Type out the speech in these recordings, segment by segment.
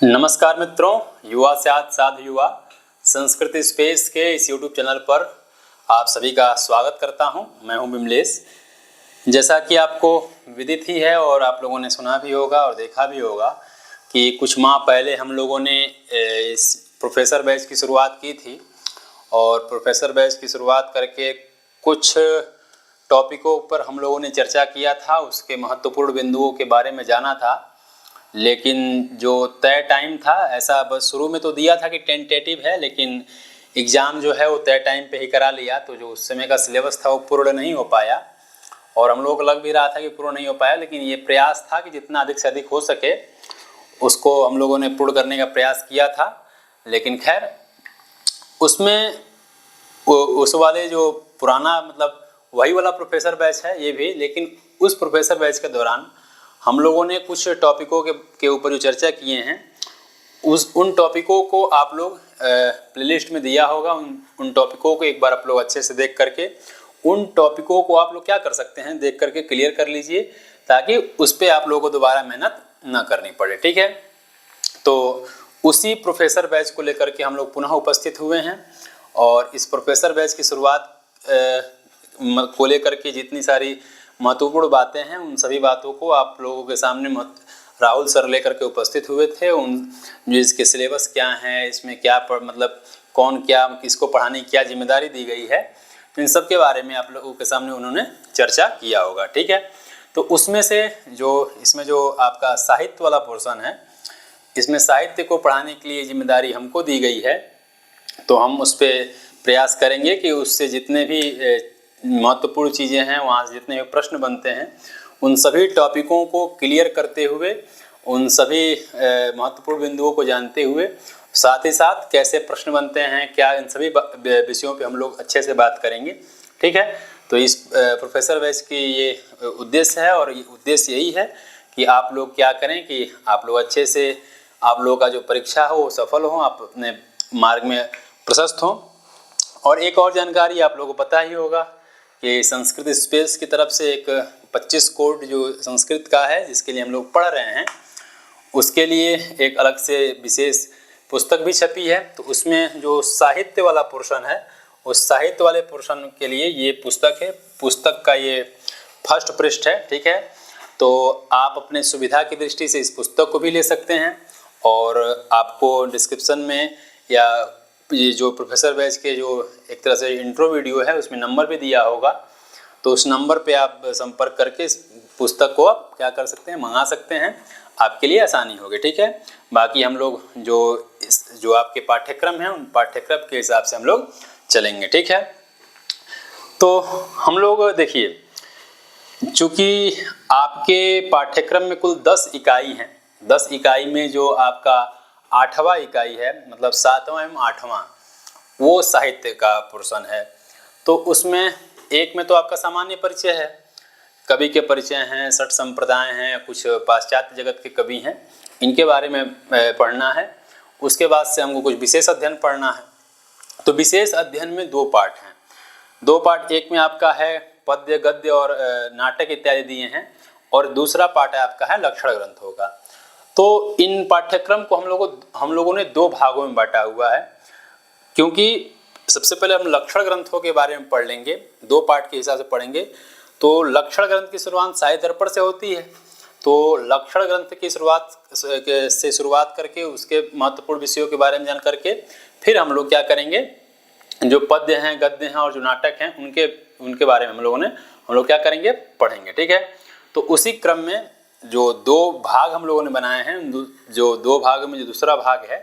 नमस्कार मित्रों, युवा साथ युवा संस्कृति स्पेस के इस यूट्यूब चैनल पर आप सभी का स्वागत करता हूं। मैं हूं बिमलेश। जैसा कि आपको विदित ही है और आप लोगों ने सुना भी होगा और देखा भी होगा कि कुछ माह पहले हम लोगों ने इस प्रोफेसर बैच की शुरुआत की थी और प्रोफेसर बैच की शुरुआत करके कुछ टॉपिकों पर हम लोगों ने चर्चा किया था, उसके महत्वपूर्ण बिंदुओं के बारे में जाना था। लेकिन जो तय टाइम था, ऐसा बस शुरू में तो दिया था कि टेंटेटिव है, लेकिन एग्ज़ाम जो है वो तय टाइम पे ही करा लिया, तो जो उस समय का सिलेबस था वो पूर्ण नहीं हो पाया और हम लोगों को लग भी रहा था कि पूर्ण नहीं हो पाया। लेकिन ये प्रयास था कि जितना अधिक से अधिक हो सके उसको हम लोगों ने पूर्ण करने का प्रयास किया था। लेकिन खैर उसमें उस वाले जो पुराना मतलब वही वाला प्रोफेसर बैच है ये भी, लेकिन उस प्रोफेसर बैच के दौरान हम लोगों ने कुछ टॉपिकों के ऊपर जो चर्चा किए हैं उन टॉपिकों को आप लोग प्लेलिस्ट में दिया होगा। उन टॉपिकों को एक बार आप लोग अच्छे से देख करके उन टॉपिकों को आप लोग क्या कर सकते हैं, देख करके क्लियर कर लीजिए, ताकि उस पर आप लोगों को दोबारा मेहनत ना करनी पड़े। ठीक है, तो उसी प्रोफेसर बैच को लेकर के हम लोग पुनः उपस्थित हुए हैं और इस प्रोफेसर बैच की शुरुआत को लेकर के जितनी सारी महत्वपूर्ण बातें हैं उन सभी बातों को आप लोगों के सामने राहुल सर लेकर के उपस्थित हुए थे। उन जो इसके सिलेबस क्या हैं, इसमें क्या मतलब कौन क्या किसको पढ़ाने की क्या जिम्मेदारी दी गई है, इन सब के बारे में आप लोगों के सामने उन्होंने चर्चा किया होगा। ठीक है, तो उसमें से इसमें जो आपका साहित्य वाला पोर्शन है, इसमें साहित्य को पढ़ाने के लिए जिम्मेदारी हमको दी गई है, तो हम उस पर प्रयास करेंगे कि उससे जितने भी महत्वपूर्ण चीज़ें हैं, वहाँ से जितने भी प्रश्न बनते हैं, उन सभी टॉपिकों को क्लियर करते हुए, उन सभी महत्वपूर्ण बिंदुओं को जानते हुए, साथ ही साथ कैसे प्रश्न बनते हैं क्या, इन सभी विषयों पे हम लोग अच्छे से बात करेंगे। ठीक है, तो इस प्रोफेसर बैच की ये उद्देश्य है और ये उद्देश्य यही है कि आप लोग क्या करें कि आप लोग अच्छे से, आप लोगों का जो परीक्षा हो वो सफल हो, आप अपने मार्ग में प्रशस्त हों। और एक और जानकारी आप लोगों को पता ही होगा कि संस्कृत स्पेस की तरफ से एक 25 कोड जो संस्कृत का है, जिसके लिए हम लोग पढ़ रहे हैं, उसके लिए एक अलग से विशेष पुस्तक भी छपी है। तो उसमें जो साहित्य वाला पोर्शन है, उस साहित्य वाले पोर्शन के लिए ये पुस्तक है। पुस्तक का ये फर्स्ट पृष्ठ है। ठीक है, तो आप अपने सुविधा की दृष्टि से इस पुस्तक को भी ले सकते हैं और आपको डिस्क्रिप्शन में या ये जो प्रोफेसर बैच के जो एक तरह से इंट्रो वीडियो है उसमें नंबर भी दिया होगा, तो उस नंबर पे आप संपर्क करके इस पुस्तक को आप क्या कर सकते हैं, मंगा सकते हैं, आपके लिए आसानी होगी। ठीक है, बाकी हम लोग जो आपके पाठ्यक्रम हैं उन पाठ्यक्रम के हिसाब से हम लोग चलेंगे। ठीक है, तो हम लोग देखिए, चूँकि आपके पाठ्यक्रम में कुल 10 इकाई हैं, 10 इकाई में जो आपका 8वां इकाई है, मतलब 7वां एवं 8वां, वो साहित्य का पोर्शन है। तो उसमें एक में तो आपका सामान्य परिचय है, कवि के परिचय हैं, षट संप्रदाय हैं, कुछ पाश्चात्य जगत के कवि हैं, इनके बारे में पढ़ना है। उसके बाद से हमको कुछ विशेष अध्ययन पढ़ना है। तो विशेष अध्ययन में 2 पाठ हैं। 2 पाठ, एक में आपका है पद्य गद्य और नाटक इत्यादि दिए हैं और दूसरा पाठ है आपका है लक्षण ग्रंथों का। तो इन पाठ्यक्रम को हम लोगों ने 2 भागों में बांटा हुआ है, क्योंकि सबसे पहले हम लक्षण ग्रंथों के बारे में पढ़ लेंगे, 2 पार्ट के हिसाब से पढ़ेंगे। तो लक्षण ग्रंथ की शुरुआत साहित्य दर्पण से होती है, तो लक्षण ग्रंथ की शुरुआत करके उसके महत्वपूर्ण विषयों के बारे में जान करके फिर हम लोग क्या करेंगे, जो पद्य हैं, गद्य हैं और जो नाटक हैं उनके बारे में हम लोग क्या करेंगे, पढ़ेंगे। ठीक है, तो उसी क्रम में जो 2 भाग हम लोगों ने बनाए हैं, जो 2 भाग में जो दूसरा भाग है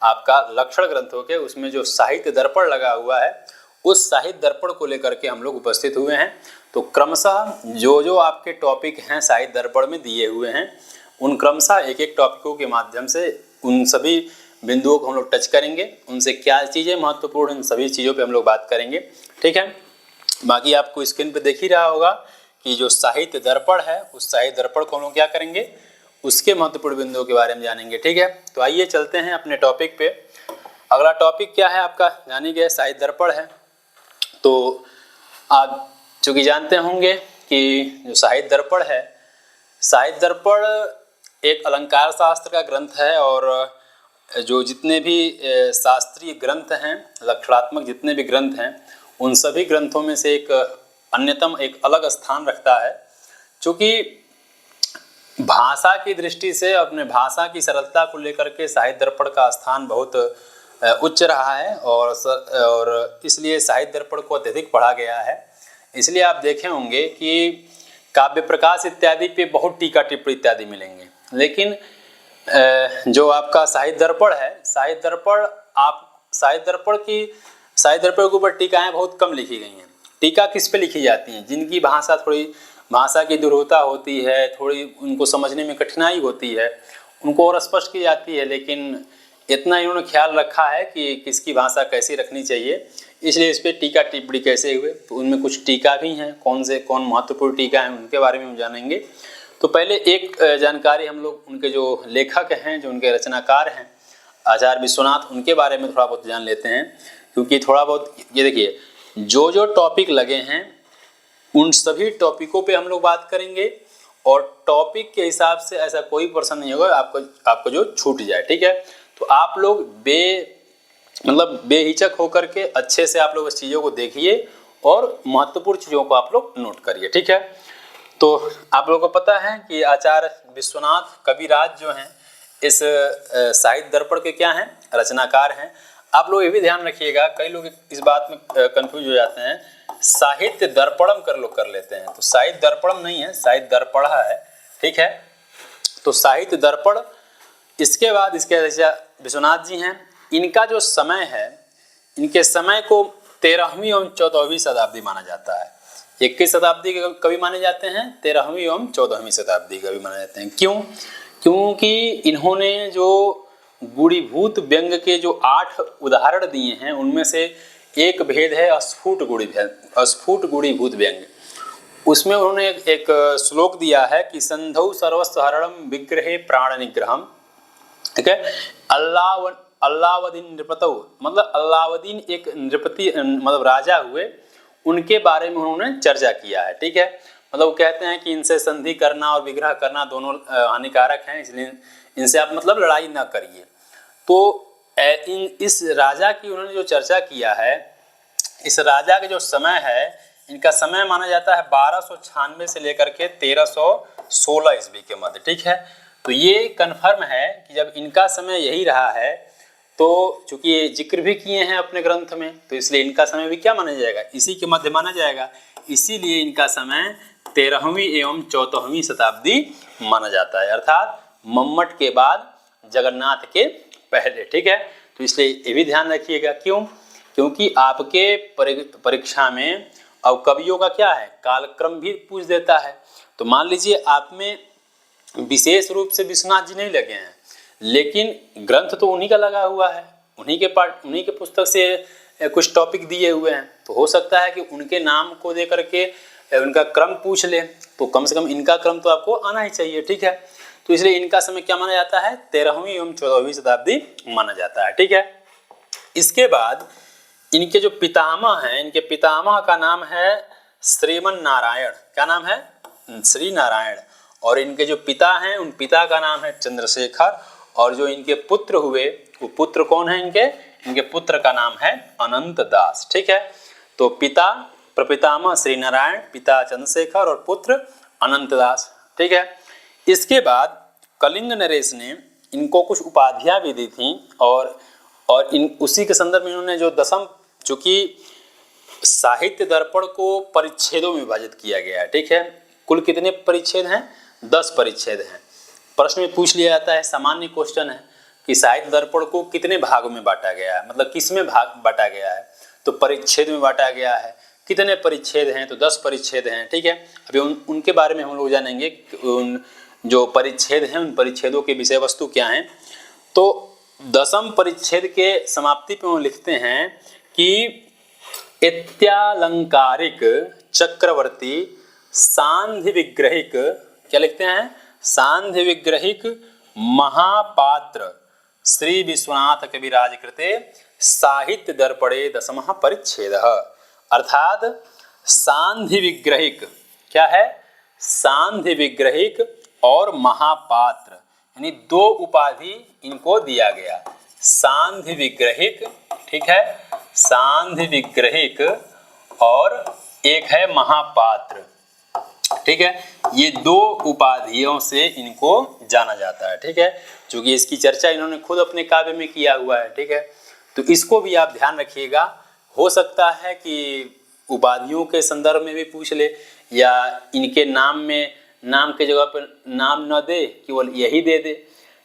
आपका लक्षण ग्रंथों के, उसमें जो साहित्य दर्पण लगा हुआ है, उस साहित्य दर्पण को लेकर के हम लोग उपस्थित हुए हैं। तो क्रमशः जो आपके टॉपिक हैं साहित्य दर्पण में दिए हुए हैं, उन क्रमशः एक टॉपिकों के माध्यम से उन सभी बिंदुओं को हम लोग टच करेंगे, उनसे क्या चीज़ें महत्वपूर्ण, इन सभी चीज़ों पे हम लोग बात करेंगे। ठीक है, बाकी आपको स्क्रीन पे देख ही रहा होगा कि जो साहित्य दर्पण है, उस साहित्य दर्पण को हम लोग क्या करेंगे, उसके महत्वपूर्ण बिंदुओं के बारे में जानेंगे। ठीक है, तो आइए चलते हैं अपने टॉपिक पे। अगला टॉपिक क्या है आपका, जानिए, साहित्य दर्पण है। तो आप चूँकि जानते होंगे कि जो साहित्य दर्पण है, साहित्य दर्पण एक अलंकार शास्त्र का ग्रंथ है और जो जितने भी शास्त्रीय ग्रंथ हैं, लक्षणात्मक जितने भी ग्रंथ हैं, उन सभी ग्रंथों में से एक अन्यतम एक अलग स्थान रखता है। चूँकि भाषा की दृष्टि से अपने भाषा की सरलता को लेकर के साहित्य दर्पण का स्थान बहुत उच्च रहा है और इसलिए साहित्य दर्पण को अत्यधिक पढ़ा गया है। इसलिए आप देखे होंगे कि काव्य प्रकाश इत्यादि पे बहुत टीका टिप्पणी इत्यादि मिलेंगे, लेकिन जो आपका साहित्य दर्पण है, साहित्य दर्पण के ऊपर टीकाएं बहुत कम लिखी गई हैं। टीका किस पे लिखी जाती हैं? जिनकी भाषा की दुर्वता होती है, थोड़ी उनको समझने में कठिनाई होती है, उनको और स्पष्ट की जाती है। लेकिन इतना इन्होंने ख्याल रखा है कि किसकी भाषा कैसी रखनी चाहिए, इसलिए इस पर टीका टिप्पणी कैसे हुए, तो उनमें कुछ टीका भी हैं। कौन महत्वपूर्ण टीका हैं उनके बारे में हम जानेंगे। तो पहले एक जानकारी हम लोग उनके जो लेखक हैं, जो उनके रचनाकार हैं आचार्य विश्वनाथ, उनके बारे में थोड़ा बहुत जान लेते हैं। क्योंकि थोड़ा बहुत ये देखिए, जो टॉपिक लगे हैं उन सभी टॉपिकों पे हम लोग बात करेंगे और टॉपिक के हिसाब से ऐसा कोई प्रश्न नहीं होगा आपको जो छूट जाए, ठीक है। तो आप लोग बेहिचक होकर के अच्छे से आप लोग इस चीज़ों को देखिए और महत्वपूर्ण चीज़ों को आप लोग नोट करिए, ठीक है। तो आप लोगों को पता है कि आचार्य विश्वनाथ कविराज जो हैं इस साहित्य दर्पण के क्या हैं? रचनाकार हैं। आप लोग ये भी ध्यान रखिएगा, कई लोग इस बात में कंफ्यूज हो जाते हैं, साहित्य दर्पणम कर लेते हैं। तो साहित्य दर्पणम नहीं है, साहित्य दर्पण है, ठीक है। तो साहित्य दर्पण, इसके बाद इसके विश्वनाथ जी हैं, इनका जो समय है, इनके समय को 13वीं एवं 14वीं शताब्दी माना जाता है। 21 शताब्दी के कवि माने जाते हैं, 13वीं एवं 14वीं शताब्दी कवि माने जाते हैं। क्यों? क्योंकि इन्होंने जो गुणीभूत व्यंग के जो 8 उदाहरण दिए हैं, उनमें से एक भेद है स्फुट गुणीभूत व्यंग। उसमें उन्होंने एक श्लोक दिया है कि संधौ सर्वस्वहरणम विग्रहे प्राण निग्रहम, ठीक है। अल्लावदीन नृपतौ, मतलब अल्लावदीन एक नृपति मतलब राजा हुए, उनके बारे में उन्होंने चर्चा किया है, ठीक है। मतलब वो कहते हैं कि इनसे संधि करना और विग्रह करना दोनों हानिकारक हैं, इसलिए इनसे आप मतलब लड़ाई ना करिए। तो इस राजा की उन्होंने जो चर्चा किया है, इस राजा के जो समय है, इनका समय माना जाता है 1296 से लेकर के 1316 ईस्वी के मध्य, ठीक है। तो ये कन्फर्म है कि जब इनका समय यही रहा है, तो चूंकि ये जिक्र भी किए हैं अपने ग्रंथ में, तो इसलिए इनका समय भी क्या माना जाएगा? इसी के मध्य माना जाएगा। इसीलिए इनका समय 13वीं एवं 14वीं शताब्दी माना जाता है, अर्थात मम्मट के बाद, जगन्नाथ के पहले, ठीक है। तो इसलिए ये भी ध्यान रखिएगा। क्यों? क्योंकि आपके परीक्षा में अब कवियों का क्या है, कालक्रम भी पूछ देता है। तो मान लीजिए आप में विशेष रूप से विश्वनाथ जी नहीं लगे हैं, लेकिन ग्रंथ तो उन्हीं का लगा हुआ है, उन्हीं के पुस्तक से कुछ टॉपिक दिए हुए हैं, तो हो सकता है कि उनके नाम को दे करके उनका क्रम पूछ ले, तो कम से कम इनका क्रम तो आपको आना ही चाहिए, ठीक है। तो इसलिए इनका समय क्या माना जाता है? 13वीं एवं 14वीं शताब्दी माना जाता है, ठीक है। इसके बाद इनके जो पितामह हैं, इनके पितामह का नाम है श्रीमन नारायण। क्या नाम है? श्री नारायण। और इनके जो पिता हैं, उन पिता का नाम है चंद्रशेखर। और जो इनके पुत्र हुए, वो पुत्र कौन है इनके पुत्र का नाम है अनंत दास, ठीक है। तो पिता प्रपितामह श्री नारायण, पिता चंद्रशेखर और पुत्र अनंत दास, ठीक है। इसके बाद कलिंग नरेश ने इनको कुछ उपाधियां भी दी थी और उसी के संदर्भ में इन्होंने जो दशम, चूंकि साहित्य दर्पण को परिच्छेदों में विभाजित किया गया है, ठीक है। कुल कितने परिच्छेद हैं? 10 परिच्छेद हैं। प्रश्न में पूछ लिया जाता है, सामान्य क्वेश्चन है कि साहित्य दर्पण को कितने भागों में बांटा गया है, मतलब किस में भाग बांटा गया है? तो परिच्छेद में बांटा गया है। कितने परिच्छेद हैं? तो 10 परिच्छेद हैं, ठीक है। अभी उनके बारे में हम लोग जानेंगे, उन जो परिच्छेद हैं उन परिच्छेदों के विषय वस्तु क्या हैं। तो 10वें परिच्छेद के समाप्ति पे वो लिखते हैं कि इत्यालंकारिक चक्रवर्ती सांध्य विग्रहिक, क्या लिखते हैं? सांध्य विग्रहिक महापात्र श्री विश्वनाथ कविराज कृते साहित्य दर्पणे 10वां परिच्छेद। अर्थात सांध्य विग्रहिक क्या है? सांध्य विग्रहिक और महापात्र, यानी 2 उपाधि इनको दिया गया, सांध्य विग्रहिक, ठीक है, सांध्य विग्रहिक, और एक है महापात्र, ठीक है। ये 2 उपाधियों से इनको जाना जाता है, ठीक है, क्योंकि इसकी चर्चा इन्होंने खुद अपने काव्य में किया हुआ है, ठीक है। तो इसको भी आप ध्यान रखिएगा, हो सकता है कि उपाधियों के संदर्भ में भी पूछ ले, या इनके नाम में नाम के जगह पर नाम न दे, केवल यही दे दे,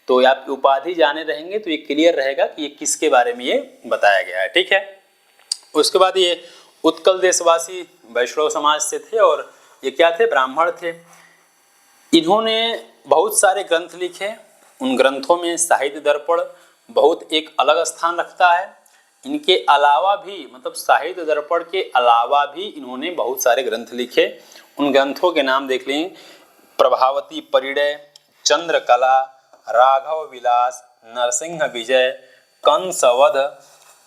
तो आप उपाधि जाने रहेंगे तो ये क्लियर रहेगा कि ये किसके बारे में ये बताया गया है, ठीक है। उसके बाद ये उत्कल देशवासी वैष्णव समाज से थे, और ये क्या थे, ब्राह्मण थे। इन्होंने बहुत सारे ग्रंथ लिखे, उन ग्रंथों में साहित्य दर्पण बहुत एक अलग स्थान रखता है। इनके अलावा भी, मतलब साहित्य दर्पण के अलावा भी इन्होंने बहुत सारे ग्रंथ लिखे। उन ग्रंथों के नाम देख लें, प्रभावती परिणय, चंद्रकला, राघव विलास, नरसिंह विजय, कंसवध,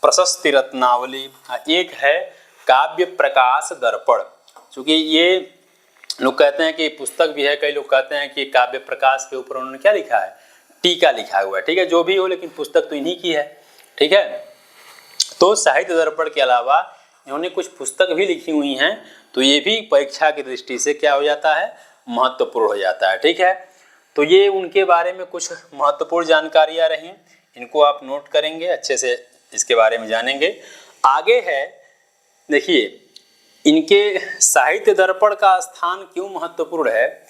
प्रशस्ति रत्नावली, एक है काव्य प्रकाश दर्पण। क्योंकि ये लोग कहते हैं कि पुस्तक भी है, कई लोग कहते हैं कि काव्य प्रकाश के ऊपर उन्होंने क्या लिखा है, टीका लिखा हुआ है, ठीक है। जो भी हो, लेकिन पुस्तक तो इन्हीं की है, ठीक है। तो साहित्य दर्पण के अलावा इन्होंने कुछ पुस्तक भी लिखी हुई हैं, तो ये भी परीक्षा की दृष्टि से क्या हो जाता है, महत्वपूर्ण हो जाता है, ठीक है। तो ये उनके बारे में कुछ महत्वपूर्ण जानकारियाँ रहीं, इनको आप नोट करेंगे, अच्छे से इसके बारे में जानेंगे। आगे है, देखिए इनके साहित्य दर्पण का स्थान क्यों महत्वपूर्ण है,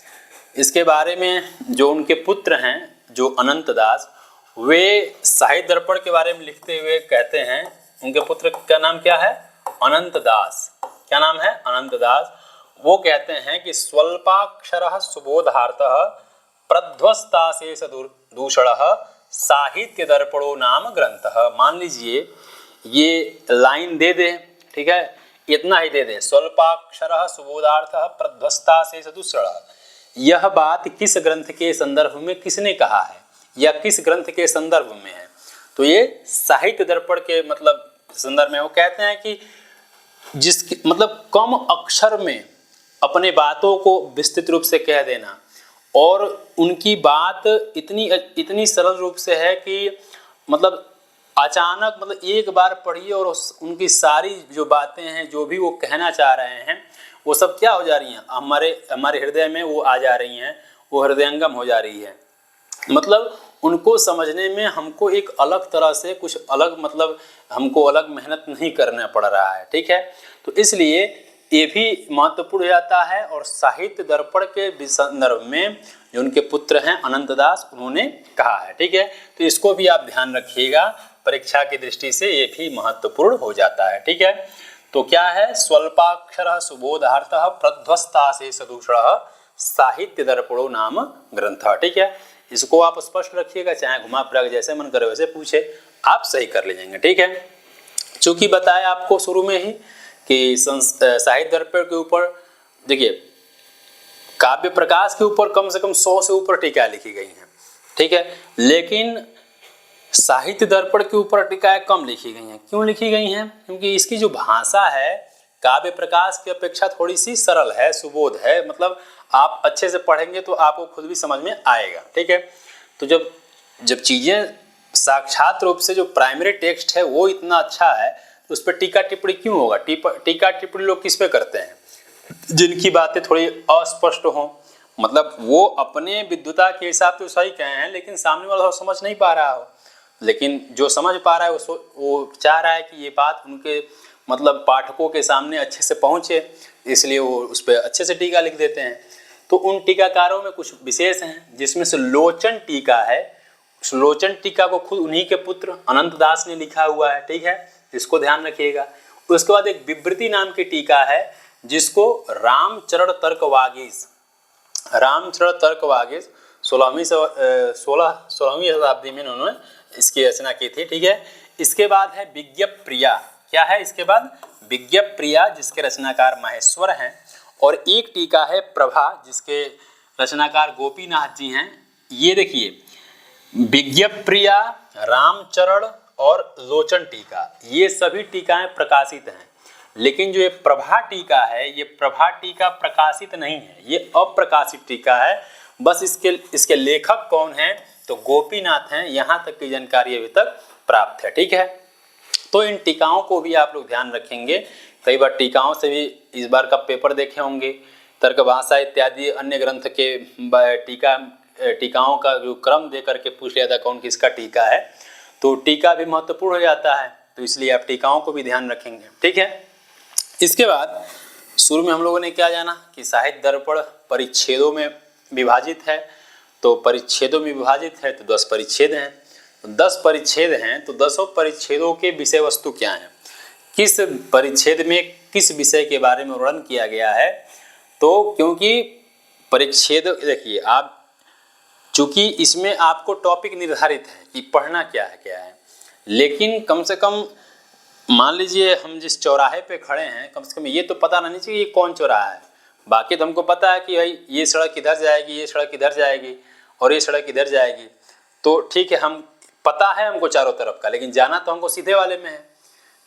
इसके बारे में जो उनके पुत्र हैं, जो अनंत दास, वे साहित्य दर्पण के बारे में लिखते हुए कहते हैं, उनके पुत्र का नाम क्या है, अनंत दास। क्या नाम है, अनंत दास। वो कहते हैं कि स्वल्पाक्षरः सुबोधार्थः प्रध्वस्ताशेष दूषणः साहित्य दर्पणो नाम ग्रंथः। मान लीजिए ये लाइन दे दे, ठीक है, इतना ही दे दे, स्वल्पाक्षरः सुबोधार्थः प्रध्वस्ताशेष दूषणः। यह बात किस ग्रंथ के संदर्भ में किसने कहा है, या किस ग्रंथ के संदर्भ में है, तो ये साहित्य दर्पण के मतलब संदर्भ में। वो कहते हैं कि जिस मतलब कम अक्षर में अपने बातों को विस्तृत रूप से कह देना, और उनकी बात इतनी सरल रूप से है कि मतलब अचानक, मतलब एक बार पढ़िए और उनकी सारी जो बातें हैं, जो भी वो कहना चाह रहे हैं, वो सब क्या हो जा रही हैं, हमारे हृदय में वो आ जा रही हैं, वो हृदयंगम हो जा रही है। मतलब उनको समझने में हमको एक अलग तरह से कुछ अलग, मतलब हमको अलग मेहनत नहीं करना पड़ रहा है, ठीक है। तो इसलिए ये भी महत्वपूर्ण हो जाता है। और साहित्य दर्पण के संदर्भ में जो उनके पुत्र हैं अनंत दास, उन्होंने कहा है, ठीक है। तो इसको भी आप ध्यान रखिएगा, परीक्षा की दृष्टि से ये भी महत्वपूर्ण हो जाता है, ठीक है। तो क्या है, स्वल्पाक्षरः सुबोधार्थः प्रध्वस्ताशेष दूषणः साहित्य दर्पणो नाम ग्रंथः, ठीक है। इसको आप स्पष्ट रखिएगा, चाहे घुमा फिरा के जैसे मन करे वैसे पूछे, आप सही कर लीजिएंगे, ठीक है। चूंकि बताया आपको शुरू में ही कि साहित्य दर्पण के ऊपर, देखिए काव्य प्रकाश के ऊपर कम से कम 100 से ऊपर टीका लिखी गई हैं, ठीक है, लेकिन साहित्य दर्पण के ऊपर टीकाएं कम लिखी गई हैं। क्यों लिखी गई हैं, क्योंकि इसकी जो भाषा है काव्य प्रकाश की अपेक्षा थोड़ी सी सरल है, सुबोध है, मतलब आप अच्छे से पढ़ेंगे तो आपको खुद भी समझ में आएगा, ठीक है। तो जब चीज़ें साक्षात रूप से, जो प्राइमरी टेक्स्ट है वो इतना अच्छा है, तो उस पर टीका टिप्पणी क्यों होगा। टीका टिप्पणी लोग किस पे करते हैं, जिनकी बातें थोड़ी अस्पष्ट हों, मतलब वो अपने विद्वता के हिसाब से सही कहे हैं, लेकिन सामने वाला समझ नहीं पा रहा हो, लेकिन जो समझ पा रहा है वो चाह रहा है कि ये बात उनके मतलब पाठकों के सामने अच्छे से पहुँचे, इसलिए वो उस पर अच्छे से टीका लिख देते हैं। तो उन टीकाकारों में कुछ विशेष हैं, जिसमें से लोचन टीका है। उस लोचन टीका को खुद उन्हीं के पुत्र अनंत दास ने लिखा हुआ है, ठीक है, इसको ध्यान रखिएगा। उसके बाद एक विवृति नाम की टीका है, जिसको रामचरण तर्कवागीश 16वीं शताब्दी में उन्होंने इसकी रचना की थी, ठीक है। इसके बाद है विज्ञप्रिया। क्या है इसके बाद, विज्ञप्रिया, जिसके रचनाकार माहेश्वर हैं। और एक टीका है प्रभा, जिसके रचनाकार गोपीनाथ जी हैं। ये देखिए, विज्ञप्रिया, रामचरण और लोचन टीका, ये सभी टीकाएं प्रकाशित हैं, लेकिन जो ये प्रभा टीका है, ये प्रभा टीका प्रकाशित नहीं है, ये अप्रकाशित टीका है। बस इसके लेखक कौन है, तो गोपीनाथ हैं, यहाँ तक की जानकारी अभी तक प्राप्त है। ठीक है, तो इन टीकाओं को भी आप लोग ध्यान रखेंगे। कई बार टीकाओं से भी इस बार का पेपर देखे होंगे, तर्क भाषा इत्यादि अन्य ग्रंथ के टीकाओं का जो क्रम दे करके पूछ लिया था कौन किसका टीका है, तो टीका भी महत्वपूर्ण हो जाता है, तो इसलिए आप टीकाओं को भी ध्यान रखेंगे। ठीक है, इसके बाद शुरू में हम लोगों ने क्या जाना कि साहित्य दर्पण परिच्छेदों में विभाजित है, तो परिच्छेदों में विभाजित है तो 10 परिच्छेद हैं। 10 परिच्छेद हैं तो 10 परिच्छेदों के विषय वस्तु क्या हैं, किस परिच्छेद में किस विषय के बारे में वर्णन किया गया है। तो क्योंकि परिच्छेद देखिए आप, चूंकि इसमें आपको टॉपिक निर्धारित है कि पढ़ना क्या है, लेकिन कम से कम मान लीजिए हम जिस चौराहे पे खड़े हैं, कम से कम ये तो पता नहीं चाहिए ये कौन चौराहा है। बाकी तो हमको पता है कि भाई ये सड़क इधर जाएगी, ये सड़क इधर जाएगी और ये सड़क इधर जाएगी, तो ठीक है, हम पता है हमको चारों तरफ का, लेकिन जाना तो हमको सीधे वाले में है,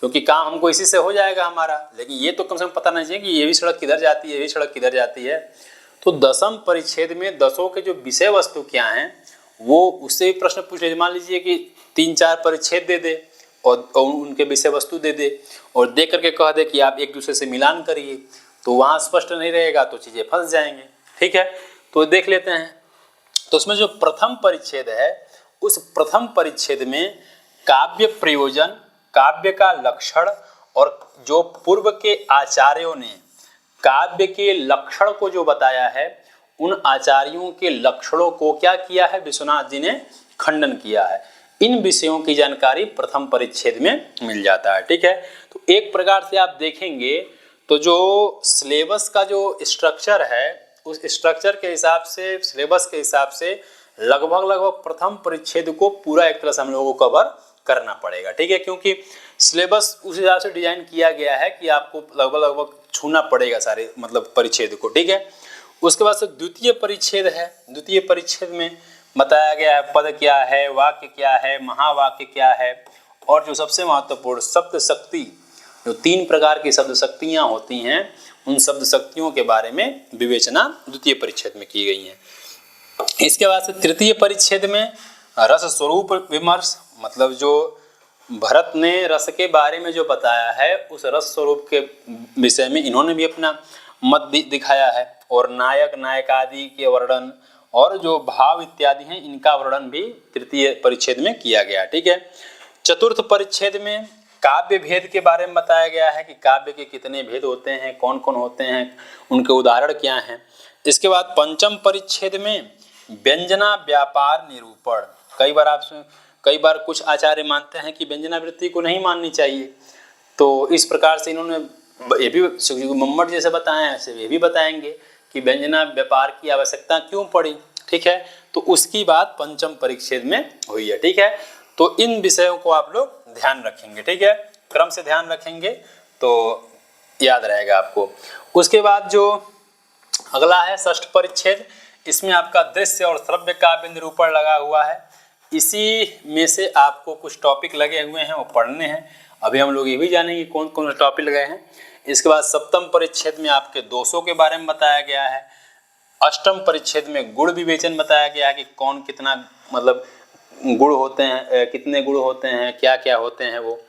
क्योंकि काम हमको इसी से हो जाएगा हमारा। लेकिन ये तो कम से कम पता नहीं चाहिए कि ये भी सड़क किधर जाती है, ये भी सड़क किधर जाती है। तो 10वें परिच्छेद में 10 के जो विषय वस्तु क्या हैं वो उससे भी प्रश्न पूछ ले। मान लीजिए कि 3-4 परिच्छेद दे दे और उनके विषय वस्तु दे दे और दे करके कह दे कि आप एक दूसरे से मिलान करिए, तो वहाँ स्पष्ट नहीं रहेगा, तो चीज़ें फंस जाएंगे। ठीक है, तो देख लेते हैं। तो उसमें जो प्रथम परिच्छेद है, उस प्रथम परिच्छेद में काव्य प्रयोजन, काव्य का लक्षण और जो पूर्व के आचार्यों ने काव्य के लक्षण को जो बताया है, उन आचार्यों के लक्षणों को क्या किया है, विश्वनाथ जी ने खंडन किया है। इन विषयों की जानकारी प्रथम परिच्छेद में मिल जाता है। ठीक है, तो एक प्रकार से आप देखेंगे तो जो सिलेबस का जो स्ट्रक्चर है, उस स्ट्रक्चर के हिसाब से, सिलेबस के हिसाब से लगभग प्रथम परिच्छेद को पूरा एक तरह से हम लोगों को कवर करना पड़ेगा। ठीक है, क्योंकि सिलेबस उस हिसाब से डिजाइन किया गया है कि आपको लगभग छूना पड़ेगा सारे मतलब परिच्छेद को। ठीक है, उसके बाद से द्वितीय परिच्छेद है। द्वितीय परिच्छेद में बताया गया है पद क्या है, वाक्य क्या है, महावाक्य क्या है, और जो सबसे महत्वपूर्ण शब्द शक्ति, जो 3 प्रकार की शब्द शक्तियाँ होती हैं, उन शब्द शक्तियों के बारे में विवेचना द्वितीय परिच्छेद में की गई है। इसके बाद से तृतीय परिच्छेद में रस स्वरूप विमर्श, मतलब जो भरत ने रस के बारे में जो बताया है, उस रस स्वरूप के विषय में इन्होंने भी अपना मत दिखाया है, और नायक नायकादि के वर्णन और जो भाव इत्यादि हैं, इनका वर्णन भी तृतीय परिच्छेद में किया गया। ठीक है, चतुर्थ परिच्छेद में काव्य भेद के बारे में बताया गया है कि काव्य के कितने भेद होते हैं, कौन कौन होते हैं, उनके उदाहरण क्या हैं। इसके बाद पंचम परिच्छेद में व्यंजना व्यापार निरूपण। कई बार कुछ आचार्य मानते हैं कि व्यंजनावृत्ति को नहीं माननी चाहिए, तो इस प्रकार से इन्होंने ये भी मम्मट जैसे बताए हैं, ऐसे ये भी बताएंगे कि व्यंजना व्यापार की आवश्यकता क्यों पड़ी। ठीक है, तो उसकी बात पंचम परिच्छेद में हुई है। ठीक है, तो इन विषयों को आप लोग ध्यान रखेंगे। ठीक है, क्रम से ध्यान रखेंगे तो याद रहेगा आपको। उसके बाद जो अगला है षष्ठ परिच्छेद, इसमें आपका दृश्य और श्रव्य काव्य निरूपण लगा हुआ है। इसी में से आपको कुछ टॉपिक लगे हुए हैं, वो पढ़ने हैं। अभी हम लोग ये भी जानेंगे कौन कौन से टॉपिक लगे हैं। इसके बाद सप्तम परिच्छेद में आपके दोषों के बारे में बताया गया है। अष्टम परिच्छेद में गुण विवेचन बताया गया है कि कौन कितना मतलब गुण होते हैं, कितने गुण होते हैं, क्या क्या होते हैं वो।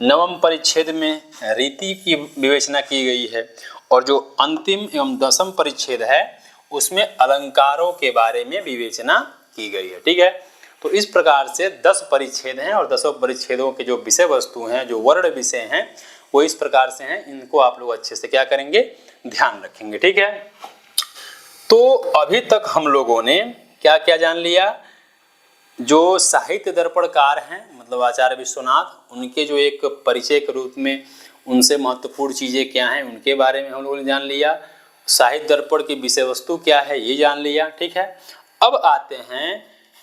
नवम परिच्छेद में रीति की विवेचना की गई है, और जो अंतिम एवं 10वां परिच्छेद है उसमें अलंकारों के बारे में विवेचना की गई है। ठीक है, तो इस प्रकार से 10 परिच्छेद हैं, और 10 परिच्छेदों के जो विषय वस्तु हैं, जो वर्ण विषय हैं, वो इस प्रकार से हैं। इनको आप लोग अच्छे से क्या करेंगे, ध्यान रखेंगे। ठीक है, तो अभी तक हम लोगों ने क्या क्या जान लिया। जो साहित्य दर्पणकार हैं मतलब आचार्य विश्वनाथ, उनके जो एक परिचय के रूप में उनसे महत्वपूर्ण चीज़ें क्या हैं, उनके बारे में हम लोगों ने जान लिया। साहित्य दर्पण की विषय वस्तु क्या है, ये जान लिया। ठीक है, अब आते हैं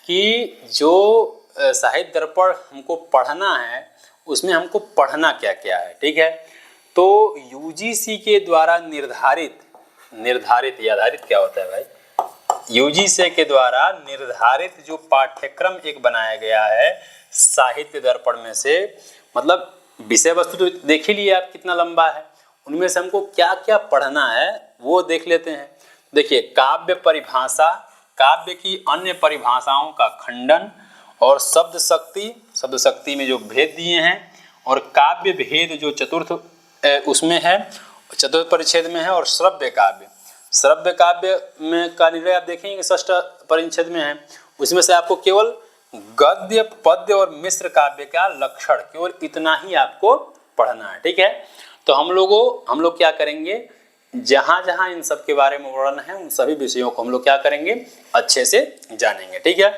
कि जो साहित्य दर्पण हमको पढ़ना है, उसमें हमको पढ़ना क्या क्या है। ठीक है, तो यूजीसी के द्वारा निर्धारित क्या होता है भाई, यूजीसी के द्वारा निर्धारित जो पाठ्यक्रम एक बनाया गया है साहित्य दर्पण में से, मतलब विषय वस्तु तो देख ही लिए आप कितना लंबा है, उनमें से हमको क्या क्या पढ़ना है वो देख लेते हैं। देखिए, काव्य परिभाषा, काव्य की अन्य परिभाषाओं का खंडन और शब्द शक्ति में जो भेद दिए हैं, और काव्य भेद जो चतुर्थ उसमें है, चतुर्थ परिच्छेद में है, और श्रव्य काव्य में का निर्णय आप देखेंगे षष्ठ परिच्छेद में है। उसमें से आपको केवल गद्य, पद्य और मिश्र काव्य का लक्षण, केवल इतना ही आपको पढ़ना है। ठीक है, तो हम लोग क्या करेंगे, जहां जहां इन सब के बारे में वर्णन है उन सभी विषयों को हम लोग क्या करेंगे, अच्छे से जानेंगे। ठीक है,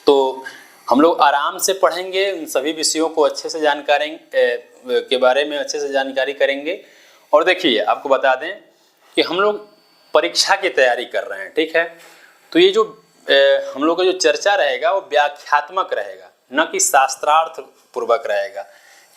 तो हम लोग आराम से पढ़ेंगे, उन सभी विषयों को अच्छे से जानकारी के बारे में अच्छे से जानकारी करेंगे। और देखिए, आपको बता दें कि हम लोग परीक्षा की तैयारी कर रहे हैं। ठीक है, तो ये जो हम लोग का जो चर्चा रहेगा वो व्याख्यात्मक रहेगा, न कि शास्त्रार्थ पूर्वक रहेगा,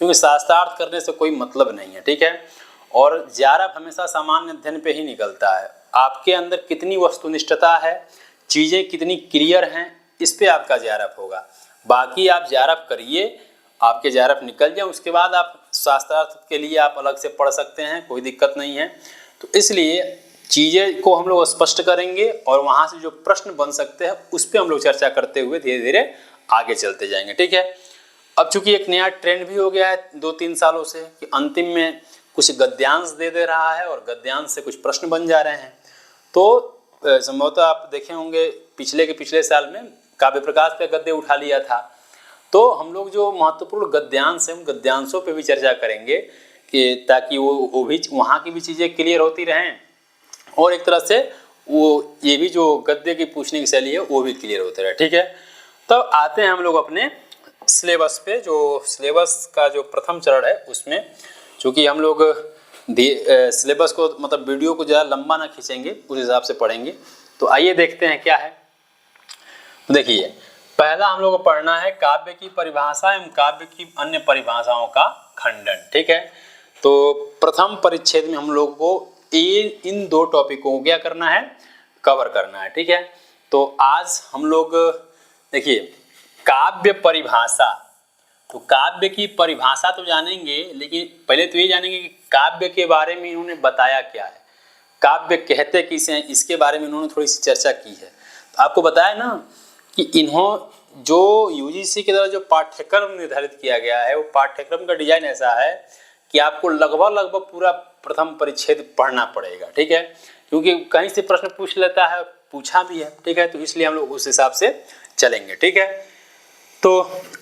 क्योंकि शास्त्रार्थ करने से कोई मतलब नहीं है। ठीक है, और ज्यारफ हमेशा सामान्य अध्ययन पे ही निकलता है। आपके अंदर कितनी वस्तुनिष्ठता है, चीज़ें कितनी क्लियर हैं, इस पे आपका ज्यारफ होगा। बाकी आप ज्यारफ करिए, आपके ज्यारफ निकल जाए, उसके बाद आप शास्त्रार्थ के लिए आप अलग से पढ़ सकते हैं, कोई दिक्कत नहीं है। तो इसलिए चीज़ें को हम लोग स्पष्ट करेंगे और वहाँ से जो प्रश्न बन सकते हैं उस पर हम लोग चर्चा करते हुए धीरे धीरे आगे चलते जाएंगे। ठीक है, अब चूंकि एक नया ट्रेंड भी हो गया है 2-3 सालों से कि अंतिम में कुछ गद्यांश दे रहा है और गद्यांश से कुछ प्रश्न बन जा रहे हैं। तो संभवतः आप देखे होंगे पिछले साल में काव्य प्रकाश पे गद्य उठा लिया था। तो हम लोग जो महत्वपूर्ण गद्यांश हैं उन गद्यांशों पे भी चर्चा करेंगे कि ताकि वो भी वहाँ की भी चीज़ें क्लियर होती रहें, और एक तरह से वो ये भी जो गद्य की पूछने की शैली है वो भी क्लियर होते रहे। ठीक है, तो आते हैं हम लोग अपने सिलेबस पे। जो सिलेबस का जो प्रथम चरण है उसमें चूँकि हम लोग सिलेबस को मतलब वीडियो को ज़्यादा लंबा ना खींचेंगे, उस हिसाब से पढ़ेंगे। तो आइए देखते हैं क्या है। देखिए, पहला हम लोग को पढ़ना है काव्य की परिभाषा एवं काव्य की अन्य परिभाषाओं का खंडन। ठीक है, तो प्रथम परिच्छेद में हम लोग को इन 2 टॉपिकों को क्या करना है, कवर करना है। ठीक है, तो आज हम लोग देखिए काव्य परिभाषा, तो काव्य की परिभाषा तो जानेंगे, लेकिन पहले तो ये जानेंगे कि काव्य के बारे में इन्होंने बताया क्या है, काव्य कहते किसे हैं, इसके बारे में इन्होंने थोड़ी सी चर्चा की है। तो आपको बताया ना कि इन्हों जो यूजीसी के द्वारा जो पाठ्यक्रम निर्धारित किया गया है वो पाठ्यक्रम का डिजाइन ऐसा है कि आपको लगभग पूरा प्रथम परिच्छेद पढ़ना पड़ेगा। ठीक है, क्योंकि कहीं से प्रश्न पूछ लेता है, पूछा भी है। ठीक है, तो इसलिए हम लोग उस हिसाब से चलेंगे। ठीक है, तो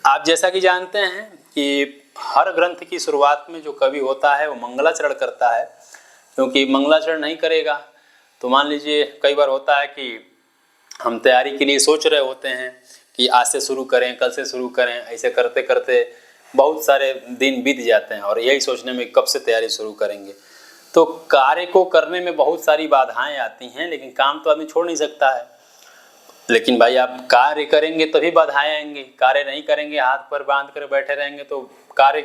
आप जैसा कि जानते हैं कि हर ग्रंथ की शुरुआत में जो कवि होता है वो मंगलाचरण करता है, क्योंकि मंगलाचरण नहीं करेगा तो मान लीजिए कई बार होता है कि हम तैयारी के लिए सोच रहे होते हैं कि आज से शुरू करें, कल से शुरू करें, ऐसे करते करते बहुत सारे दिन बीत जाते हैं और यही सोचने में कब से तैयारी शुरू करेंगे। तो कार्य को करने में बहुत सारी बाधाएं आती हैं, लेकिन काम तो आदमी छोड़ नहीं सकता है। लेकिन भाई आप कार्य करेंगे तभी बाधाएं आएंगी, कार्य नहीं करेंगे, हाथ पर बांध कर बैठे रहेंगे तो कार्य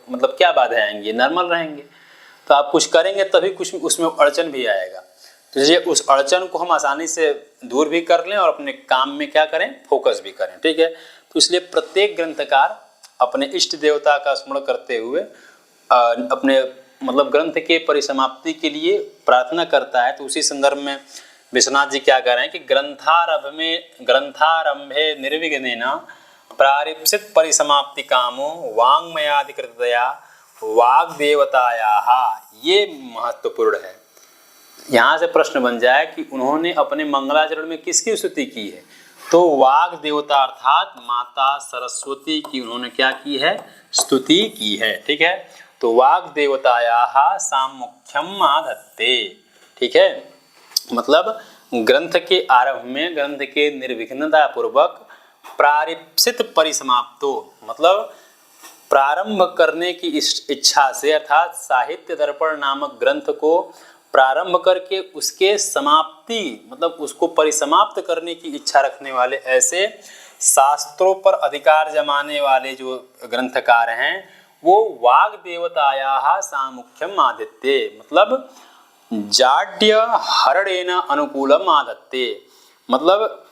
मतलब क्या बाधाएं आएंगी, नॉर्मल रहेंगे। तो आप कुछ करेंगे तभी कुछ उसमें अड़चन भी आएगा। तो इसलिए उस अड़चन को हम आसानी से दूर भी कर लें और अपने काम में क्या करें, फोकस भी करें। ठीक है, तो इसलिए प्रत्येक ग्रंथकार अपने इष्ट देवता का स्मरण करते हुए अपने मतलब ग्रंथ के परिसमाप्ति के लिए प्रार्थना करता है। तो उसी संदर्भ में विश्वनाथ जी क्या कह रहे हैं कि ग्रंथारंभे निर्विघ्नेन प्रारिप्सित परिसमाप्ति कामो वाङ्मयाधिकृतया वाग्देवतायाः। ये महत्वपूर्ण है। यहाँ से प्रश्न बन जाए कि उन्होंने अपने मंगलाचरण में किसकी स्तुति की है, तो वाग देवता अर्थात माता सरस्वती की उन्होंने क्या की है, स्तुति की है। ठीक है, तो वाग देवतायाः सामुख्यम आधत्ते। ठीक है, मतलब ग्रंथ के आरंभ में ग्रंथ के निर्विघ्नता पूर्वक प्रारिप्सित परिसमाप्तो, मतलब प्रारंभ करने की इच्छा से, अर्थात साहित्य दर्पण नामक ग्रंथ को प्रारंभ करके उसके समाप्ति मतलब उसको परिसमाप्त करने की इच्छा रखने वाले ऐसे शास्त्रों पर अधिकार जमाने वाले जो ग्रंथकार हैं वो वाग देवतायाः सामुख्यम आदित्य, मतलब जाड्य हरणेन अनुकूलम आदत्ते। मतलब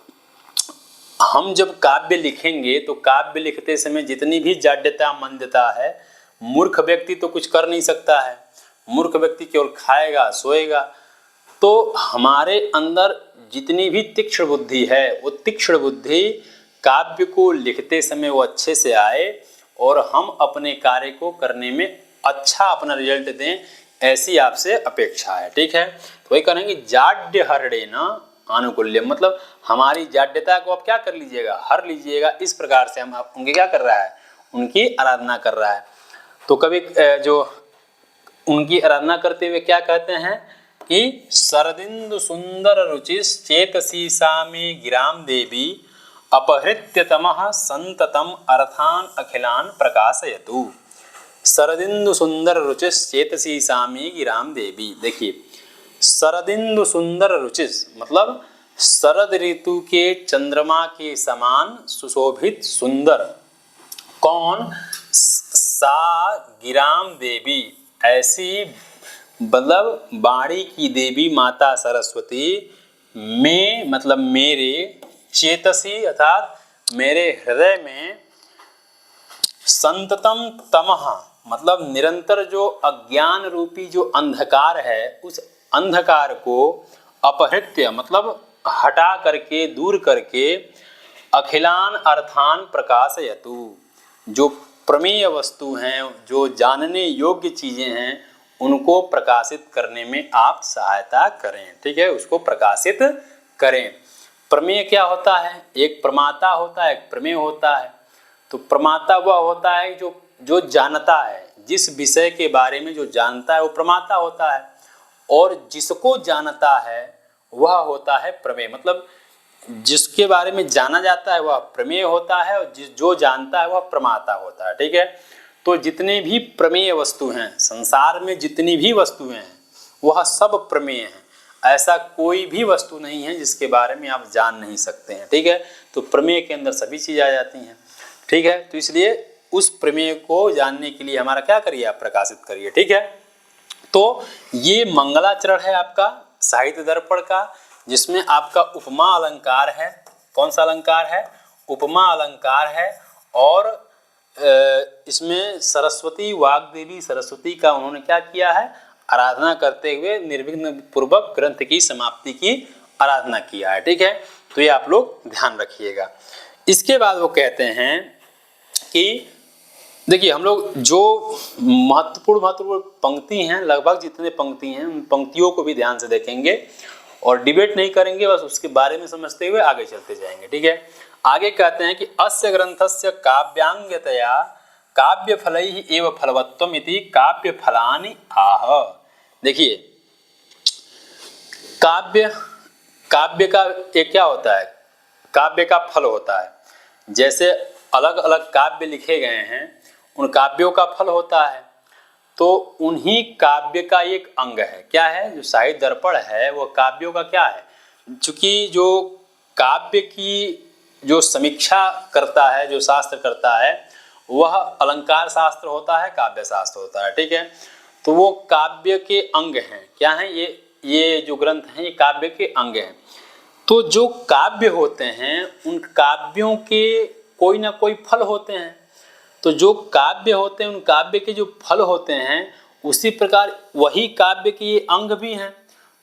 हम जब काव्य लिखेंगे तो काव्य लिखते समय जितनी भी जाड्यता मंदता है, मूर्ख व्यक्ति तो कुछ कर नहीं सकता है, मूर्ख व्यक्ति केवल खाएगा सोएगा। तो हमारे अंदर जितनी भी तीक्ष्ण बुद्धि है वो तीक्ष्ण बुद्धि काव्य को लिखते समय वो अच्छे से आए और हम अपने कार्य को करने में अच्छा अपना रिजल्ट दें, ऐसी आपसे अपेक्षा है। ठीक है, तो वही करेंगे जाड्य हरणे न आनुकूल्य, मतलब हमारी जाड्यता को आप क्या कर लीजिएगा, हर लीजिएगा। इस प्रकार से हम आप उनके क्या कर रहा है, उनकी आराधना कर रहा है। तो कभी जो उनकी आराधना करते हुए क्या कहते हैं कि शरदिंदु सुंदर रुचिस चेतसी सामे गिराम देवी अपहृत्य तमः संततम अर्थान अखिलान प्रकाशयतु। शरदिंदु सुंदर रुचिस चेतसी सामे गिराम देवी। देखिए शरदिंदु सुंदर रुचिस मतलब शरद ऋतु के चंद्रमा के समान सुशोभित सुंदर। कौन? सा गिराम देवी, ऐसी मतलब वाणी की देवी माता सरस्वती में मतलब मेरे चेतसी अर्थात मेरे हृदय में संततम तमः मतलब निरंतर जो अज्ञान रूपी जो अंधकार है उस अंधकार को अपहृत्य मतलब हटा करके दूर करके अखिलान अर्थान प्रकाशयतु, जो प्रमेय वस्तु हैं जो जानने योग्य चीज़ें हैं उनको प्रकाशित करने में आप सहायता करें। ठीक है, उसको प्रकाशित करें। प्रमेय क्या होता है? एक प्रमाता होता है, एक प्रमेय होता है। तो प्रमाता वह होता है जो जानता है, जिस विषय के बारे में जो जानता है वो प्रमाता होता है, और जिसको जानता है वह होता है प्रमेय। मतलब जिसके बारे में जाना जाता है वह प्रमेय होता है और जो जानता है वह प्रमाता होता है। ठीक है, तो जितने भी प्रमेय वस्तु हैं संसार में, जितनी भी वस्तुएं हैं वह सब प्रमेय हैं। ऐसा कोई भी वस्तु नहीं है जिसके बारे में आप जान नहीं सकते हैं। ठीक है, तो प्रमेय के अंदर सभी चीज़ आ जाती हैं। ठीक है, तो इसलिए उस प्रमेय को जानने के लिए हमारा क्या करिए, आप प्रकाशित करिए। ठीक है, तो ये मंगलाचरण है आपका साहित्य दर्पण का, जिसमें आपका उपमा अलंकार है। कौन सा अलंकार है? उपमा अलंकार है। और इसमें सरस्वती वाग्देवी सरस्वती का उन्होंने क्या किया है, आराधना करते हुए निर्विघ्न पूर्वक ग्रंथ की समाप्ति की आराधना किया है। ठीक है, तो ये आप लोग ध्यान रखिएगा। इसके बाद वो कहते हैं कि देखिए हम लोग जो महत्वपूर्ण पंक्ति हैं, लगभग जितने पंक्ति हैं उन पंक्तियों को भी ध्यान से देखेंगे और डिबेट नहीं करेंगे, बस उसके बारे में समझते हुए आगे चलते जाएंगे। ठीक है, आगे कहते हैं कि अस्य ग्रंथस्य काव्यांगतया काव्य फलैहि एव फलवत्वम इति काव्य फलानि आह। देखिए काव्य का एक क्या होता है, काव्य का फल होता है। जैसे अलग अलग काव्य लिखे गए हैं उन काव्यों का फल होता है, तो उन्हीं काव्य का एक अंग है। क्या है? जो साहित्य दर्पण है वो काव्यों का क्या है, चूंकि जो काव्य की जो समीक्षा करता है, जो शास्त्र करता है वह अलंकार शास्त्र होता है, काव्य शास्त्र होता है। ठीक है, तो वो काव्य के अंग हैं। क्या हैं ये जो ग्रंथ हैं ये काव्य के अंग हैं। तो जो काव्य होते हैं उन काव्यों के कोई ना कोई फल होते हैं। तो जो काव्य होते हैं उन काव्य के जो फल होते हैं उसी प्रकार वही काव्य के ये अंग भी हैं।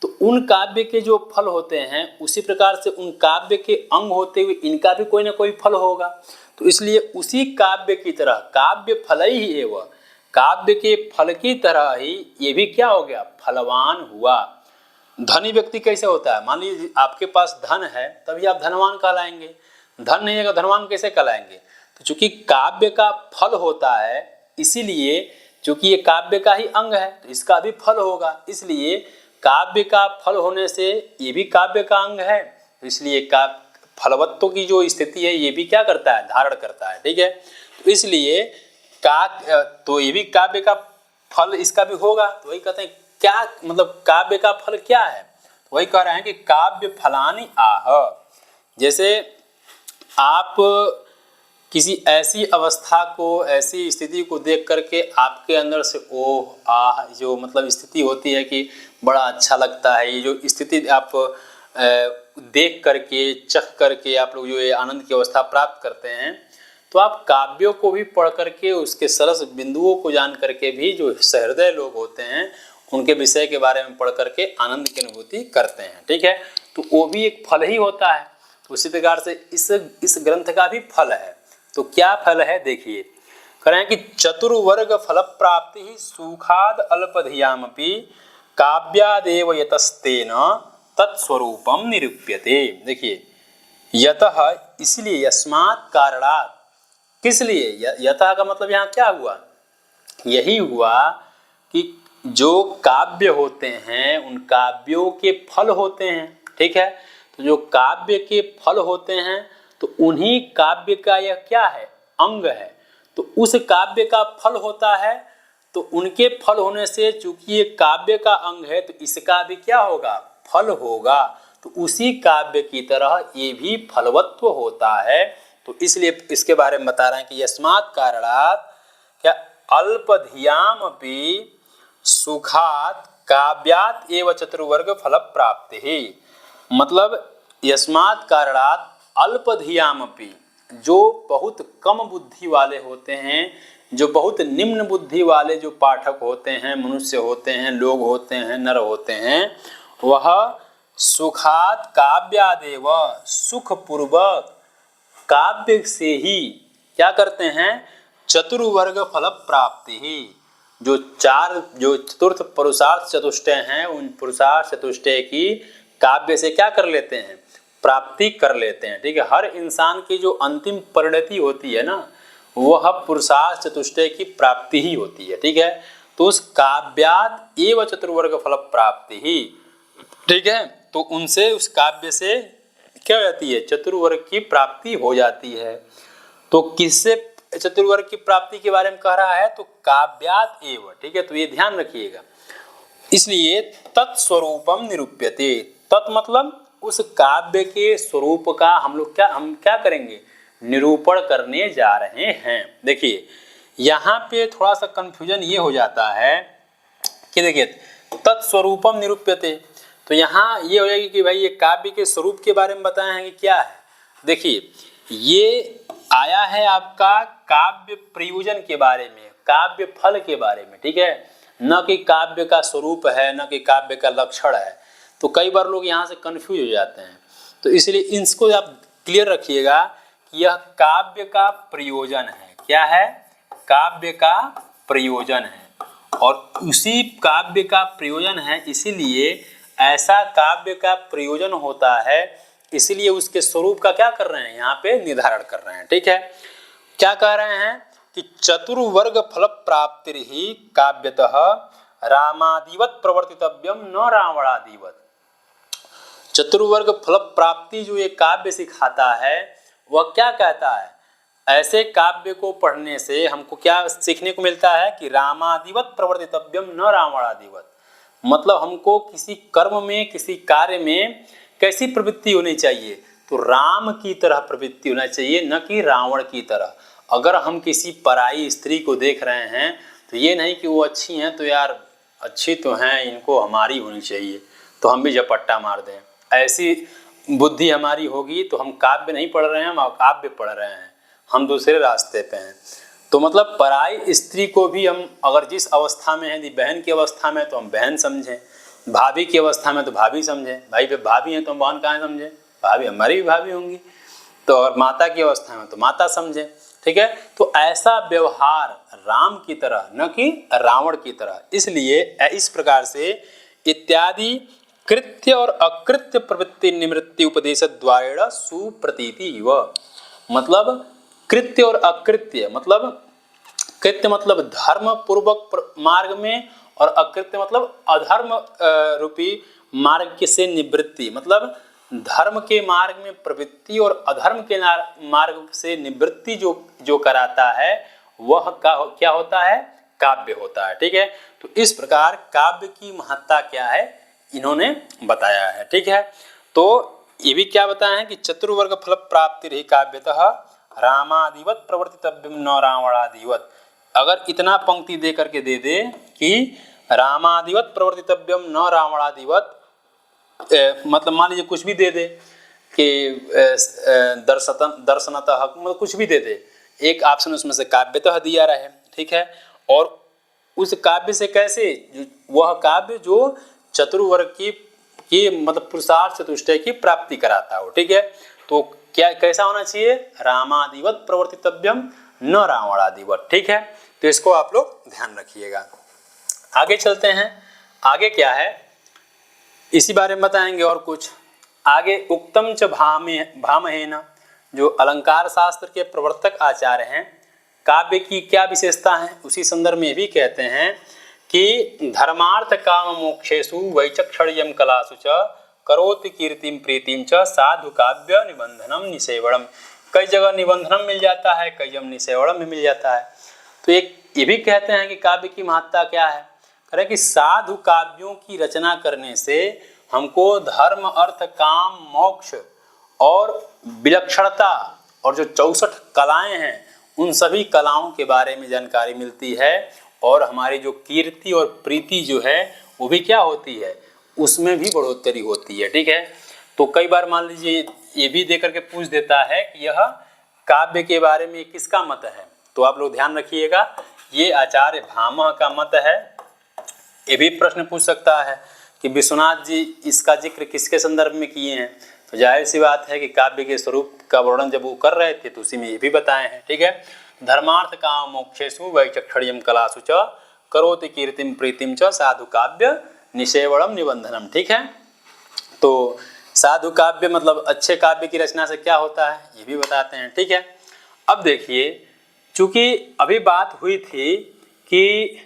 तो उन काव्य के जो फल होते हैं उसी प्रकार से उन काव्य के अंग होते हुए इनका भी कोई ना कोई फल होगा। तो इसलिए उसी काव्य की तरह काव्य फल ही है, वह काव्य के फल की तरह ही ये भी क्या हो गया, फलवान हुआ। धनी व्यक्ति कैसे होता है? मान लीजिए आपके पास धन है तभी आप धनवान कहलाएंगे, धन नहीं है तो धनवान कैसे कहलाएंगे? तो चूंकि काव्य का फल होता है इसीलिए, चूंकि ये काव्य का ही अंग है तो इसका भी फल होगा, इसलिए काव्य का फल होने से ये भी काव्य का अंग है, तो इसलिए फलवत्व की जो स्थिति है ये भी क्या करता है, धारण करता है। ठीक है, तो इसलिए तो ये भी काव्य का फल इसका भी होगा। तो वही कहते हैं क्या मतलब काव्य का फल क्या है, तो वही कह रहे हैं कि काव्य फलानि आह। जैसे आप किसी ऐसी अवस्था को, ऐसी स्थिति को देख करके आपके अंदर से ओह आह जो मतलब स्थिति होती है कि बड़ा अच्छा लगता है, ये जो स्थिति आप देख करके चख करके आप लोग जो ये आनंद की अवस्था प्राप्त करते हैं, तो आप काव्यों को भी पढ़ करके उसके सरस बिंदुओं को जान करके भी जो सहृदय लोग होते हैं उनके विषय के बारे में पढ़ करके आनंद की अनुभूति करते हैं। ठीक है, तो वो भी एक फल ही होता है। तो उसी प्रकार से इस ग्रंथ का भी फल है। तो क्या फल है देखिए, कह रहे हैं कि चतुर्वर्ग फल प्राप्ति ही सुखाद अल्पधियामपि काव्यादेव यतस्तेन तत्स्वरूपम निरूप्यते। देखिए, यतः इसलिए, यस्मात् कारणात्, किस लिए, यतः का मतलब यहाँ क्या हुआ, यही हुआ कि जो काव्य होते हैं उन काव्यों के फल होते हैं, ठीक है। तो जो काव्य के फल होते हैं तो उन्हीं काव्य का यह क्या है, अंग है। तो उस काव्य का फल होता है, तो उनके फल होने से चूंकि ये काव्य का अंग है तो इसका भी क्या होगा, फल होगा। तो उसी काव्य की तरह ये भी फलवत्व होता है। तो इसलिए इसके बारे में बता रहे हैं कि यस्मात् कारणात् क्या अल्पधियामपि सुखात् काव्यात् एव चतुर्वर्ग फल प्राप्ति ही। मतलब यस्मात् कारणात् अल्पधियामपि, जो बहुत कम बुद्धि वाले होते हैं, जो बहुत निम्न बुद्धि वाले जो पाठक होते हैं, मनुष्य होते हैं, लोग होते हैं, नर होते हैं, वह सुखात् काव्यादेव, सुखपूर्वक काव्य से ही क्या करते हैं, चतुर्वर्ग फल प्राप्ति ही। जो चतुर्थ पुरुषार्थ चतुष्टय हैं, उन पुरुषार्थ चतुष्टय की काव्य से क्या कर लेते हैं, प्राप्ति कर लेते हैं, ठीक है। हर इंसान की जो अंतिम परिणति होती है ना, वह पुरुषार्थ चतुष्टय की प्राप्ति ही होती है, ठीक है। तो उस काव्यात् एव चतुर्वर्ग फल प्राप्ति ही, ठीक है। तो उनसे, उस काव्य से क्या हो जाती है, चतुर्वर्ग की प्राप्ति हो जाती है। तो किससे चतुर्वर्ग की प्राप्ति के बारे में कह रहा है, तो काव्यात् एव, ठीक है। तो ये ध्यान रखिएगा। इसलिए तत्स्वरूपम निरूप्यते, तत् मतलब उस काव्य के स्वरूप का हम क्या करेंगे, निरूपण करने जा रहे हैं। देखिए, यहाँ पे थोड़ा सा कंफ्यूजन ये हो जाता है कि देखिए तत्स्वरूपम निरूप्यते, तो यहाँ ये हो जाएगी कि भाई ये काव्य के स्वरूप के बारे में बताए हैं कि क्या है। देखिए, ये आया है आपका काव्य प्रयोजन के बारे में, काव्य फल के बारे में, ठीक है, न कि काव्य का स्वरूप है, न कि काव्य का लक्षण है। तो कई बार लोग यहाँ से कंफ्यूज हो जाते हैं। तो इसलिए इसको आप क्लियर रखिएगा कि यह काव्य का प्रयोजन है। क्या है, काव्य का प्रयोजन है, और उसी काव्य का प्रयोजन है, इसीलिए ऐसा काव्य का प्रयोजन होता है, इसलिए उसके स्वरूप का क्या कर रहे हैं, यहाँ पे निर्धारण कर रहे हैं, ठीक है। क्या कह रहे हैं कि चतुर्वर्ग फल प्राप्ति ही काव्यतः रामादिवत प्रवर्तितव्यम न रावणादिवत। चतुर्वर्ग फल प्राप्ति जो ये काव्य सिखाता है, वह क्या कहता है, ऐसे काव्य को पढ़ने से हमको क्या सीखने को मिलता है कि रामादिवत प्रवर्तितव्यम न रावणादिवत। मतलब हमको किसी कर्म में, किसी कार्य में कैसी प्रवृत्ति होनी चाहिए, तो राम की तरह प्रवृत्ति होना चाहिए, न कि रावण की तरह। अगर हम किसी पराई स्त्री को देख रहे हैं तो ये नहीं कि वो अच्छी हैं तो यार अच्छी तो हैं, इनको हमारी होनी चाहिए तो हम भी झपट्टा मार दें। ऐसी बुद्धि हमारी होगी तो हम काव्य नहीं पढ़ रहे हैं, हम काव्य पढ़ रहे हैं, हम दूसरे रास्ते पे हैं। तो मतलब पराई स्त्री को भी हम अगर जिस अवस्था में है, यदि बहन की अवस्था में तो हम बहन समझें, भाभी की अवस्था में तो भाभी समझें, भाई पे भाभी हैं तो हम बहन कहाँ समझें, भाभी हमारी भी भाभी होंगी। तो और माता की अवस्था में तो माता समझें, ठीक है। तो ऐसा व्यवहार राम की तरह, न कि रावण की तरह। इसलिए इस प्रकार से इत्यादि कृत्य और अकृत्य प्रवृत्ति निवृत्ति उपदेश द्वारा सुप्रतीति व, मतलब कृत्य और अकृत्य, मतलब कृत्य मतलब धर्म पूर्वक मार्ग में, और अकृत्य मतलब अधर्म रूपी मार्ग से निवृत्ति, मतलब धर्म के मार्ग में प्रवृत्ति और अधर्म के मार्ग से निवृत्ति जो कराता है, वह क्या होता है, काव्य होता है, ठीक है। तो इस प्रकार काव्य की महत्ता क्या है इन्होंने बताया है, ठीक है। तो ये भी क्या बताया है कि चतुर्वर्ग फल प्राप्ति रही काव्यतः रामादिवत प्रवर्तितव्यम न रावणादिवत। अगर इतना पंक्ति दे करके दे दे कि रामादिवत प्रवर्तितव्यम न रावणादिवत, मतलब मान लीजिए कुछ भी दे दे कि दर्शनतः, मतलब कुछ भी दे दे, एक ऑप्शन उसमें से काव्यतः दिया रहे, ठीक है। और उस काव्य से कैसे, वह काव्य जो चतुर्वर्ग की कि मतलब पुरुषार्थ चतुष्टय की प्राप्ति कराता हो। ठीक है, तो क्या कैसा होना चाहिए? रामादिवत प्रवर्तितव्यम न रावणादिवत। ठीक है, तो इसको आप लोग ध्यान रखिएगा। आगे चलते हैं, आगे क्या है इसी बारे में बताएंगे और कुछ आगे। उक्तम च भामहेन, जो अलंकार शास्त्र के प्रवर्तक आचार्य हैं, काव्य की क्या विशेषता है उसी संदर्भ में भी कहते हैं कि धर्मार्थ काम मोक्षेषु वैचक्षण्यम कलासु च करोति कीर्तिम प्रीतिम च साधु काव्य निबंधनम निषेवणम। कई जगह निबंधनम मिल जाता है, कई जगह निषेवणम भी मिल जाता है। तो एक ये भी कहते हैं कि काव्य की महत्ता क्या है, करें कि साधु काव्यों की रचना करने से हमको धर्म अर्थ काम मोक्ष और विलक्षणता और जो 64 कलाएं हैं उन सभी कलाओं के बारे में जानकारी मिलती है, और हमारी जो कीर्ति और प्रीति जो है वो भी क्या होती है, उसमें भी बढ़ोतरी होती है। ठीक है, तो कई बार मान लीजिए ये भी दे करके पूछ देता है कि यह काव्य के बारे में किसका मत है, तो आप लोग ध्यान रखिएगा ये आचार्य भामह का मत है। ये भी प्रश्न पूछ सकता है कि विश्वनाथ जी इसका जिक्र किसके संदर्भ में किए हैं, तो जाहिर सी बात है कि काव्य के स्वरूप का वर्णन जब वो कर रहे थे तो उसी में ये भी बताए हैं। ठीक है, धर्मार्थ काम मोक्षेषु वैचक्षण्यम कलासु च करोति कीर्तिम प्रीतिम च साधु काव्य निषेवणम निबंधनम। ठीक है, तो साधु काव्य मतलब अच्छे काव्य की रचना से क्या होता है ये भी बताते हैं। ठीक है, अब देखिए चूंकि अभी बात हुई थी कि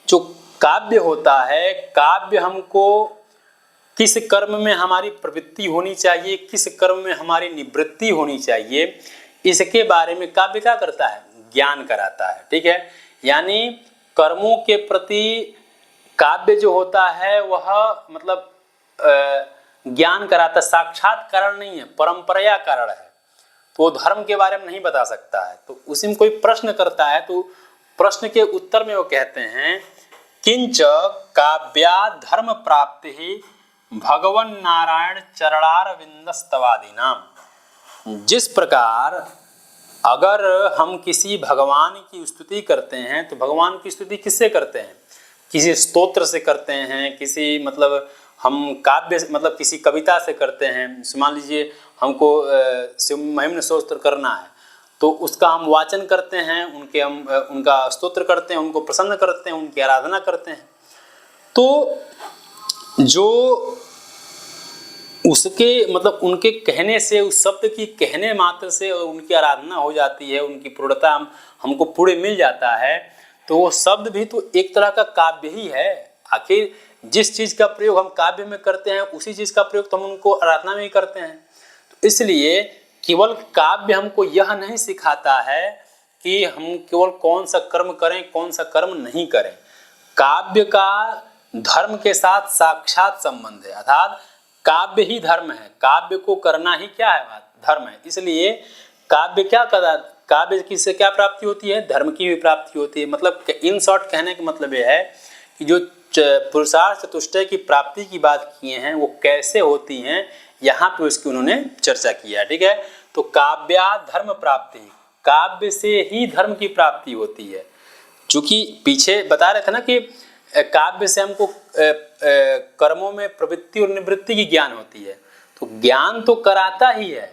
जो काव्य होता है, काव्य हमको किस कर्म में हमारी प्रवृत्ति होनी चाहिए, किस कर्म में हमारी निवृत्ति होनी चाहिए, इसके बारे में काव्य क्या करता है, ज्ञान कराता है। ठीक है, यानी कर्मों के प्रति काव्य जो होता है वह मतलब ज्ञान कराता, साक्षात कारण नहीं है, परंपरा कारण है, तो धर्म के बारे में नहीं बता सकता है। तो उसी में कोई प्रश्न करता है तो प्रश्न के उत्तर में वो कहते हैं किंच काव्या धर्म प्राप्ति ही भगवन नारायण चरणारविंदस्तवादी नाम। जिस प्रकार अगर हम किसी भगवान की स्तुति करते हैं तो भगवान की स्तुति किससे करते हैं, किसी स्तोत्र से करते हैं, किसी मतलब हम काव्य मतलब किसी कविता से करते हैं। मान लीजिए हमको शिव महिम्न स्तोत्र करना है तो उसका हम वाचन करते हैं, हम उनका स्तोत्र करते हैं, उनको प्रसन्न करते हैं, उनकी आराधना करते हैं। तो जो उसके मतलब उनके कहने से, उस शब्द की कहने मात्र से उनकी आराधना हो जाती है, उनकी पूर्णता हमको पूरे मिल जाता है, तो वो शब्द भी तो एक तरह का काव्य ही है। आखिर जिस चीज़ का प्रयोग हम काव्य में करते हैं उसी चीज़ का प्रयोग तो हम उनको आराधना में ही करते हैं। तो इसलिए केवल काव्य हमको यह नहीं सिखाता है कि हम केवल कौन सा कर्म करें कौन सा कर्म नहीं करें। काव्य का धर्म के साथ साक्षात संबंध है, अर्थात काव्य ही धर्म है, काव्य को करना ही क्या है, धर्म है। इसलिए काव्य क्या करा, काव्य किससे क्या प्राप्ति होती है, धर्म की भी प्राप्ति होती है। मतलब इन शॉर्ट कहने का मतलब यह है कि जो पुरुषार्थ चतुष्टय की प्राप्ति की बात किए हैं वो कैसे होती हैं, यहाँ पे उसकी उन्होंने चर्चा किया है। ठीक है, तो काव्या धर्म प्राप्ति, काव्य से ही धर्म की प्राप्ति होती है। चूंकि पीछे बता रहे थे ना कि काव्य से हमको कर्मों में प्रवृत्ति और निवृत्ति की ज्ञान होती है, तो ज्ञान तो कराता ही है।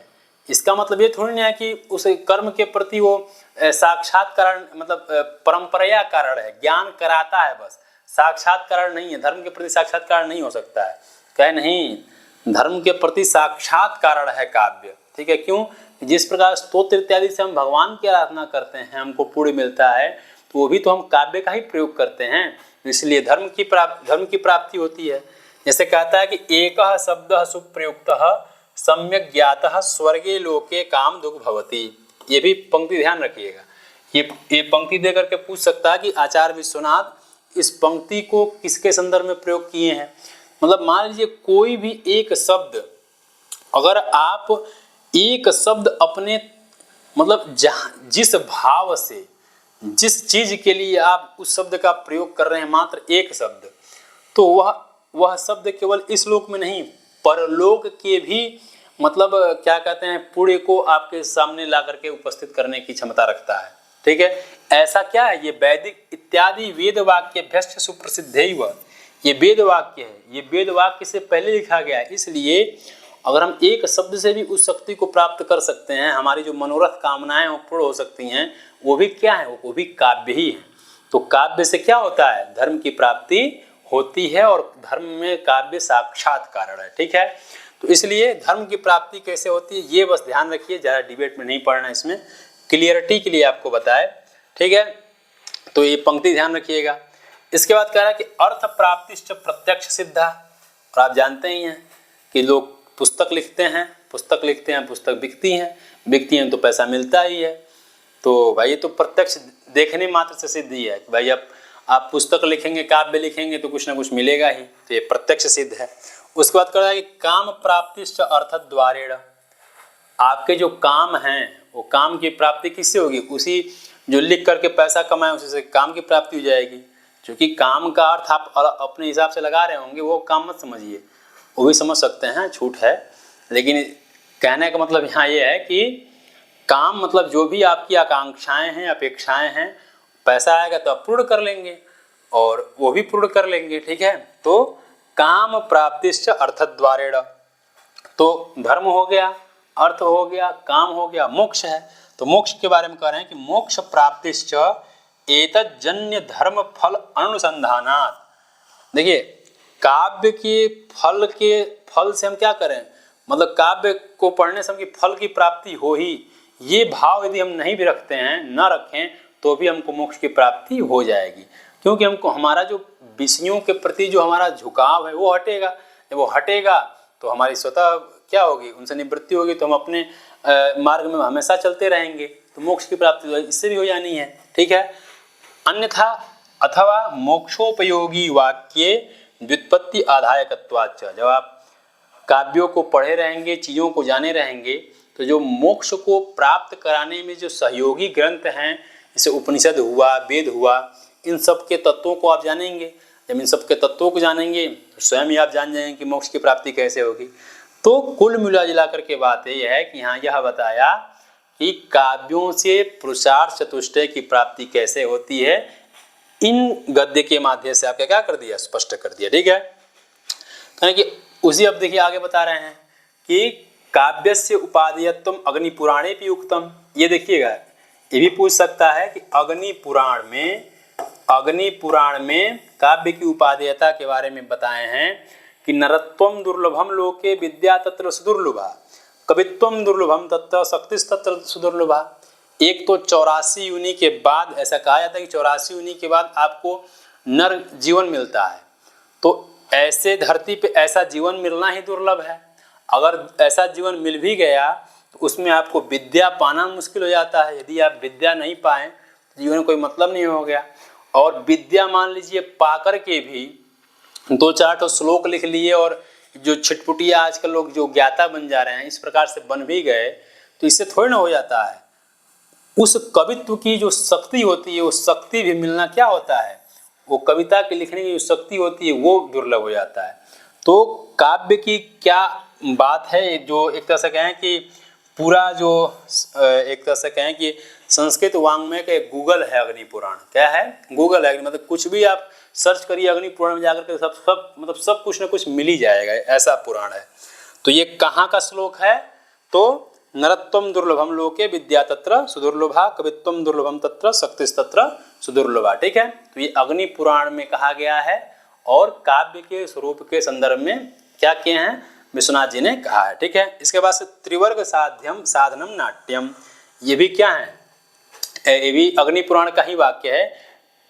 इसका मतलब ये थोड़ी नहीं है कि उस कर्म के प्रति वो साक्षात कारण मतलब परंपरा कारण है, ज्ञान कराता है बस, साक्षात कारण नहीं है। धर्म के प्रति साक्षात कारण नहीं हो सकता है, कहे नहीं, धर्म के प्रति साक्षात कारण है काव्य। ठीक है, क्यों, जिस प्रकार स्तोत्र इत्यादि से हम भगवान की आराधना करते हैं हमको पूर्ण मिलता है, तो वो भी तो हम काव्य का ही प्रयोग करते हैं, इसलिए धर्म की प्राप्ति होती है। जैसे कहता है कि एक शब्द सुप्रयुक्त सम्यक ज्ञातः स्वर्गे लोके काम दुख भवति। ये भी पंक्ति ध्यान रखिएगा, ये पंक्ति दे करके पूछ सकता है कि आचार्य विश्वनाथ इस पंक्ति को किसके संदर्भ में प्रयोग किए हैं। मतलब मान लीजिए कोई भी एक शब्द, अगर आप एक शब्द अपने मतलब जिस भाव से जिस चीज के लिए आप उस शब्द का प्रयोग कर रहे हैं, मात्र एक शब्द, तो वह शब्द केवल इस लोक में नहीं परलोक के भी मतलब क्या कहते हैं पुण्य को आपके सामने ला करके उपस्थित करने की क्षमता रखता है। ठीक है, ऐसा क्या है, ये वैदिक इत्यादि वेद वाक्य भ्यस्त सुप्रसिद्ध, ये वेद वाक्य है, ये वेद वाक्य से पहले लिखा गया है। इसलिए अगर हम एक शब्द से भी उस शक्ति को प्राप्त कर सकते हैं, हमारी जो मनोरथ कामनाएं वो पूर्ण हो सकती हैं, वो भी क्या है, वो भी काव्य ही है। तो काव्य से क्या होता है, धर्म की प्राप्ति होती है और धर्म में काव्य साक्षात कारण है। ठीक है, तो इसलिए धर्म की प्राप्ति कैसे होती है ये बस ध्यान रखिए, ज़्यादा डिबेट में नहीं पढ़ना, इसमें क्लियरिटी के लिए आपको बताए। ठीक है, तो ये पंक्ति ध्यान रखिएगा। इसके बाद कह रहा है कि अर्थ प्राप्तिश्च प्रत्यक्ष सिद्धा। और आप जानते ही हैं कि लोग पुस्तक लिखते हैं, पुस्तक बिकती हैं तो पैसा मिलता ही है। तो भाई ये तो प्रत्यक्ष देखने मात्र से सिद्ध ही है कि भाई अब आप पुस्तक लिखेंगे, काव्य लिखेंगे तो कुछ ना कुछ मिलेगा ही, तो ये प्रत्यक्ष सिद्ध है। उसके बाद कह रहा है कि काम प्राप्तिश्च अर्थद्वारेण। आपके जो काम हैं वो काम की प्राप्ति किससे होगी, उसी जो लिख करके पैसा कमाए उसी से काम की प्राप्ति हो जाएगी। क्योंकि काम का अर्थ आप अपने हिसाब से लगा रहे होंगे, वो काम मत समझिए, वो भी समझ सकते हैं, छूट है, लेकिन कहने का मतलब यहाँ ये है कि काम मतलब जो भी आपकी आकांक्षाएं हैं, अपेक्षाएं हैं, पैसा आएगा तो आप पूर्ण कर लेंगे और वो भी पूर्ण कर लेंगे। ठीक है, तो काम प्राप्तिश्च अर्थद्वारेण, तो धर्म हो गया, अर्थ हो गया, काम हो गया, मोक्ष है। तो मोक्ष के बारे में कह रहे हैं कि मोक्ष प्राप्तिश्च एतज्जन्य धर्म फल अनुसंधानात्। देखिए काव्य के फल से हम क्या करें, मतलब काव्य को पढ़ने से हमकी फल की प्राप्ति हो ही, ये भाव यदि हम नहीं भी रखते हैं, न रखें तो भी हमको मोक्ष की प्राप्ति हो जाएगी। क्योंकि हमको हमारा जो विषयों के प्रति जो हमारा झुकाव है वो हटेगा। जब वो हटेगा तो हमारी स्वतः क्या होगी, उनसे निवृत्ति होगी, तो हम अपने मार्ग में हमेशा चलते रहेंगे, तो मोक्ष की प्राप्ति इससे भी हो जानी है। ठीक है, अन्यथा अथवा मोक्षोपयोगी वाक्ये व्युत्पत्ति आधायकत्वाच्च। जब आप काव्यों को पढ़े रहेंगे, चीज़ों को जाने रहेंगे, तो जो मोक्ष को प्राप्त कराने में जो सहयोगी ग्रंथ हैं, जैसे उपनिषद हुआ, वेद हुआ, इन सब के तत्वों को आप जानेंगे। जब इन सब के तत्वों को जानेंगे तो स्वयं ही आप जान जाएंगे कि मोक्ष की प्राप्ति कैसे होगी। तो कुल मिला जुला करके बात यह है कि यहाँ यह बताया कि काव्यों से पुरुषार्थ चतुष्टय की प्राप्ति कैसे होती है, इन गद्य के माध्यम से आपने क्या कर दिया, स्पष्ट कर दिया। ठीक है, कि उसी अब देखिए आगे बता रहे हैं कि काव्यस्य उपादेयत्वम अग्नि पुराणे भी उक्तम। ये देखिएगा, ये भी पूछ सकता है कि अग्नि पुराण में काव्य की उपादेयता के बारे में बताए हैं कि नरत्वम दुर्लभम लोके विद्या तत्र सुदुर्लभा, कवित्वम दुर्लभम तत्र शक्तिस्तत्र सुदुर्लभा। एक तो 84 योनि के बाद ऐसा कहा जाता है कि 84 योनि के बाद आपको नर जीवन मिलता है। तो ऐसे धरती पे ऐसा जीवन मिलना ही दुर्लभ है। अगर ऐसा जीवन मिल भी गया तो उसमें आपको विद्या पाना मुश्किल हो जाता है। यदि आप विद्या नहीं पाएँ तो जीवन कोई मतलब नहीं हो गया। और विद्या मान लीजिए पा कर के भी 2-4 तो श्लोक लिख लिए और जो छिटपुटिया आजकल लोग जो ज्ञाता बन जा रहे हैं, इस प्रकार से बन भी गए, तो इससे थोड़ी ना हो जाता है। उस कवित्व की जो शक्ति होती है, वो शक्ति भी मिलना क्या होता है, वो कविता के लिखने की जो शक्ति होती है वो दुर्लभ हो जाता है। तो काव्य की क्या बात है, जो एक तरह से कहें कि पूरा जो एक तरह से कहें कि संस्कृत वाङ्मय का एक गूगल है अग्नि पुराण। क्या है, गूगल है, मतलब कुछ भी आप सर्च करिए अग्नि पुराण में जाकर के सब कुछ ना कुछ मिल ही जाएगा, ऐसा पुराण है। तो ये कहाँ का श्लोक है, तो नरत्वम दुर्लभम लोके विद्या तत्र सुदुर्लभा, कवित्वम दुर्लभम तत्र शक्तिस्तत्र सुदुर्लभा। ठीक है, तो ये अग्नि पुराण में कहा गया है और काव्य के स्वरूप के संदर्भ में क्या किए हैं, विश्वनाथ जी ने कहा है। ठीक है, इसके बाद से त्रिवर्ग साध्यम साधनम नाट्यम, ये भी क्या है, ये भी अग्नि पुराण का ही वाक्य है,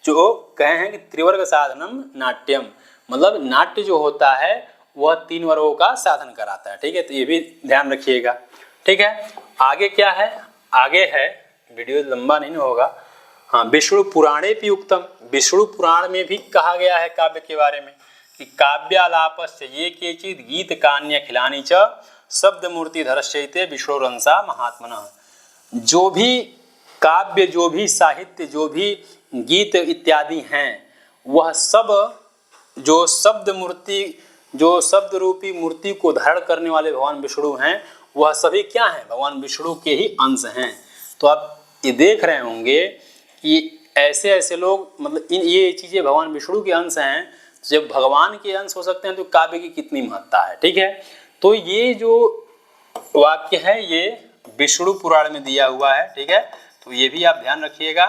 जो कहे हैं कि त्रिवर्ग साधनम नाट्यम, मतलब नाट्य जो होता है वह 3 वर्गों का साधन कराता है। ठीक है, तो ये भी ध्यान रखिएगा। ठीक है, आगे क्या है, आगे है, वीडियो लंबा नहीं होगा। हाँ, विष्णु पुराणे भी उक्तम, विष्णु पुराण में भी कहा गया है काव्य के बारे में कि काव्यालापस्य ये केचित् गीत कान्य खिलानी च शब्द मूर्ति धरश्चैते विष्णुरंसा महात्मनः। जो भी काव्य, जो भी साहित्य, जो भी गीत इत्यादि हैं, वह सब जो शब्द मूर्ति, जो शब्द रूपी मूर्ति को धारण करने वाले भगवान विष्णु हैं, वह सभी क्या हैं, भगवान विष्णु के ही अंश हैं। तो आप ये देख रहे होंगे कि ऐसे ऐसे लोग, मतलब ये चीज़ें भगवान विष्णु के अंश हैं, जब भगवान के अंश हो सकते हैं तो काव्य की कितनी महत्ता है। ठीक है, तो ये जो वाक्य है ये विष्णु पुराण में दिया हुआ है। ठीक है, तो ये भी आप ध्यान रखिएगा।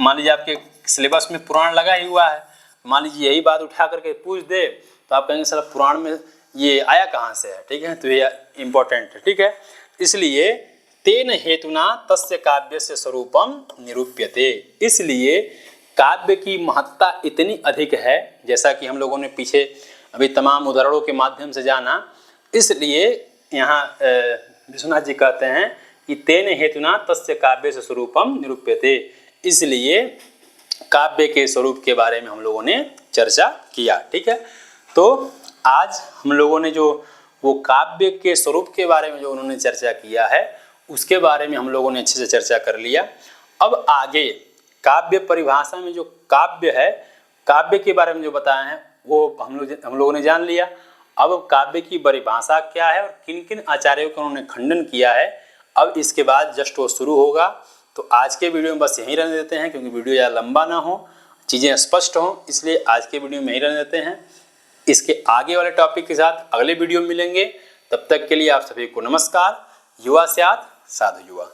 मान लीजिए आपके सिलेबस में पुराण लगा ही हुआ है, मान लीजिए यही बात उठा करके पूछ दे तो आप कहेंगे सर पुराण में ये आया कहाँ से है। ठीक है, तो ये इम्पोर्टेंट है। ठीक है, इसलिए तेन हेतुना तस्य काव्यस्य स्वरूपम निरूप्यते, इसलिए काव्य की महत्ता इतनी अधिक है, जैसा कि हम लोगों ने पीछे अभी तमाम उदाहरणों के माध्यम से जाना। इसलिए यहाँ विश्वनाथ जी कहते हैं कि तेन हेतुना तस्य काव्यस्य स्वरूपम निरूप्यते, इसलिए काव्य के स्वरूप के बारे में हम लोगों ने चर्चा किया। ठीक है, तो आज हम लोगों ने जो वो काव्य के स्वरूप के बारे में जो उन्होंने चर्चा किया है उसके बारे में हम लोगों ने अच्छे से चर्चा कर लिया। अब आगे काव्य परिभाषा में जो काव्य है, काव्य के बारे में जो बताया है वो हम लोगों ने जान लिया। अब काव्य की परिभाषा क्या है और किन किन आचार्यों का उन्होंने खंडन किया है, अब इसके बाद जस्ट वो शुरू होगा। तो आज के वीडियो में बस यहीं रहने देते हैं, क्योंकि वीडियो ज़्यादा लंबा ना हो, चीज़ें स्पष्ट हों, इसलिए आज के वीडियो में यहीं रहने देते हैं। इसके आगे वाले टॉपिक के साथ अगले वीडियो में मिलेंगे। तब तक के लिए आप सभी को नमस्कार। युवा स्यात् साधु युवा।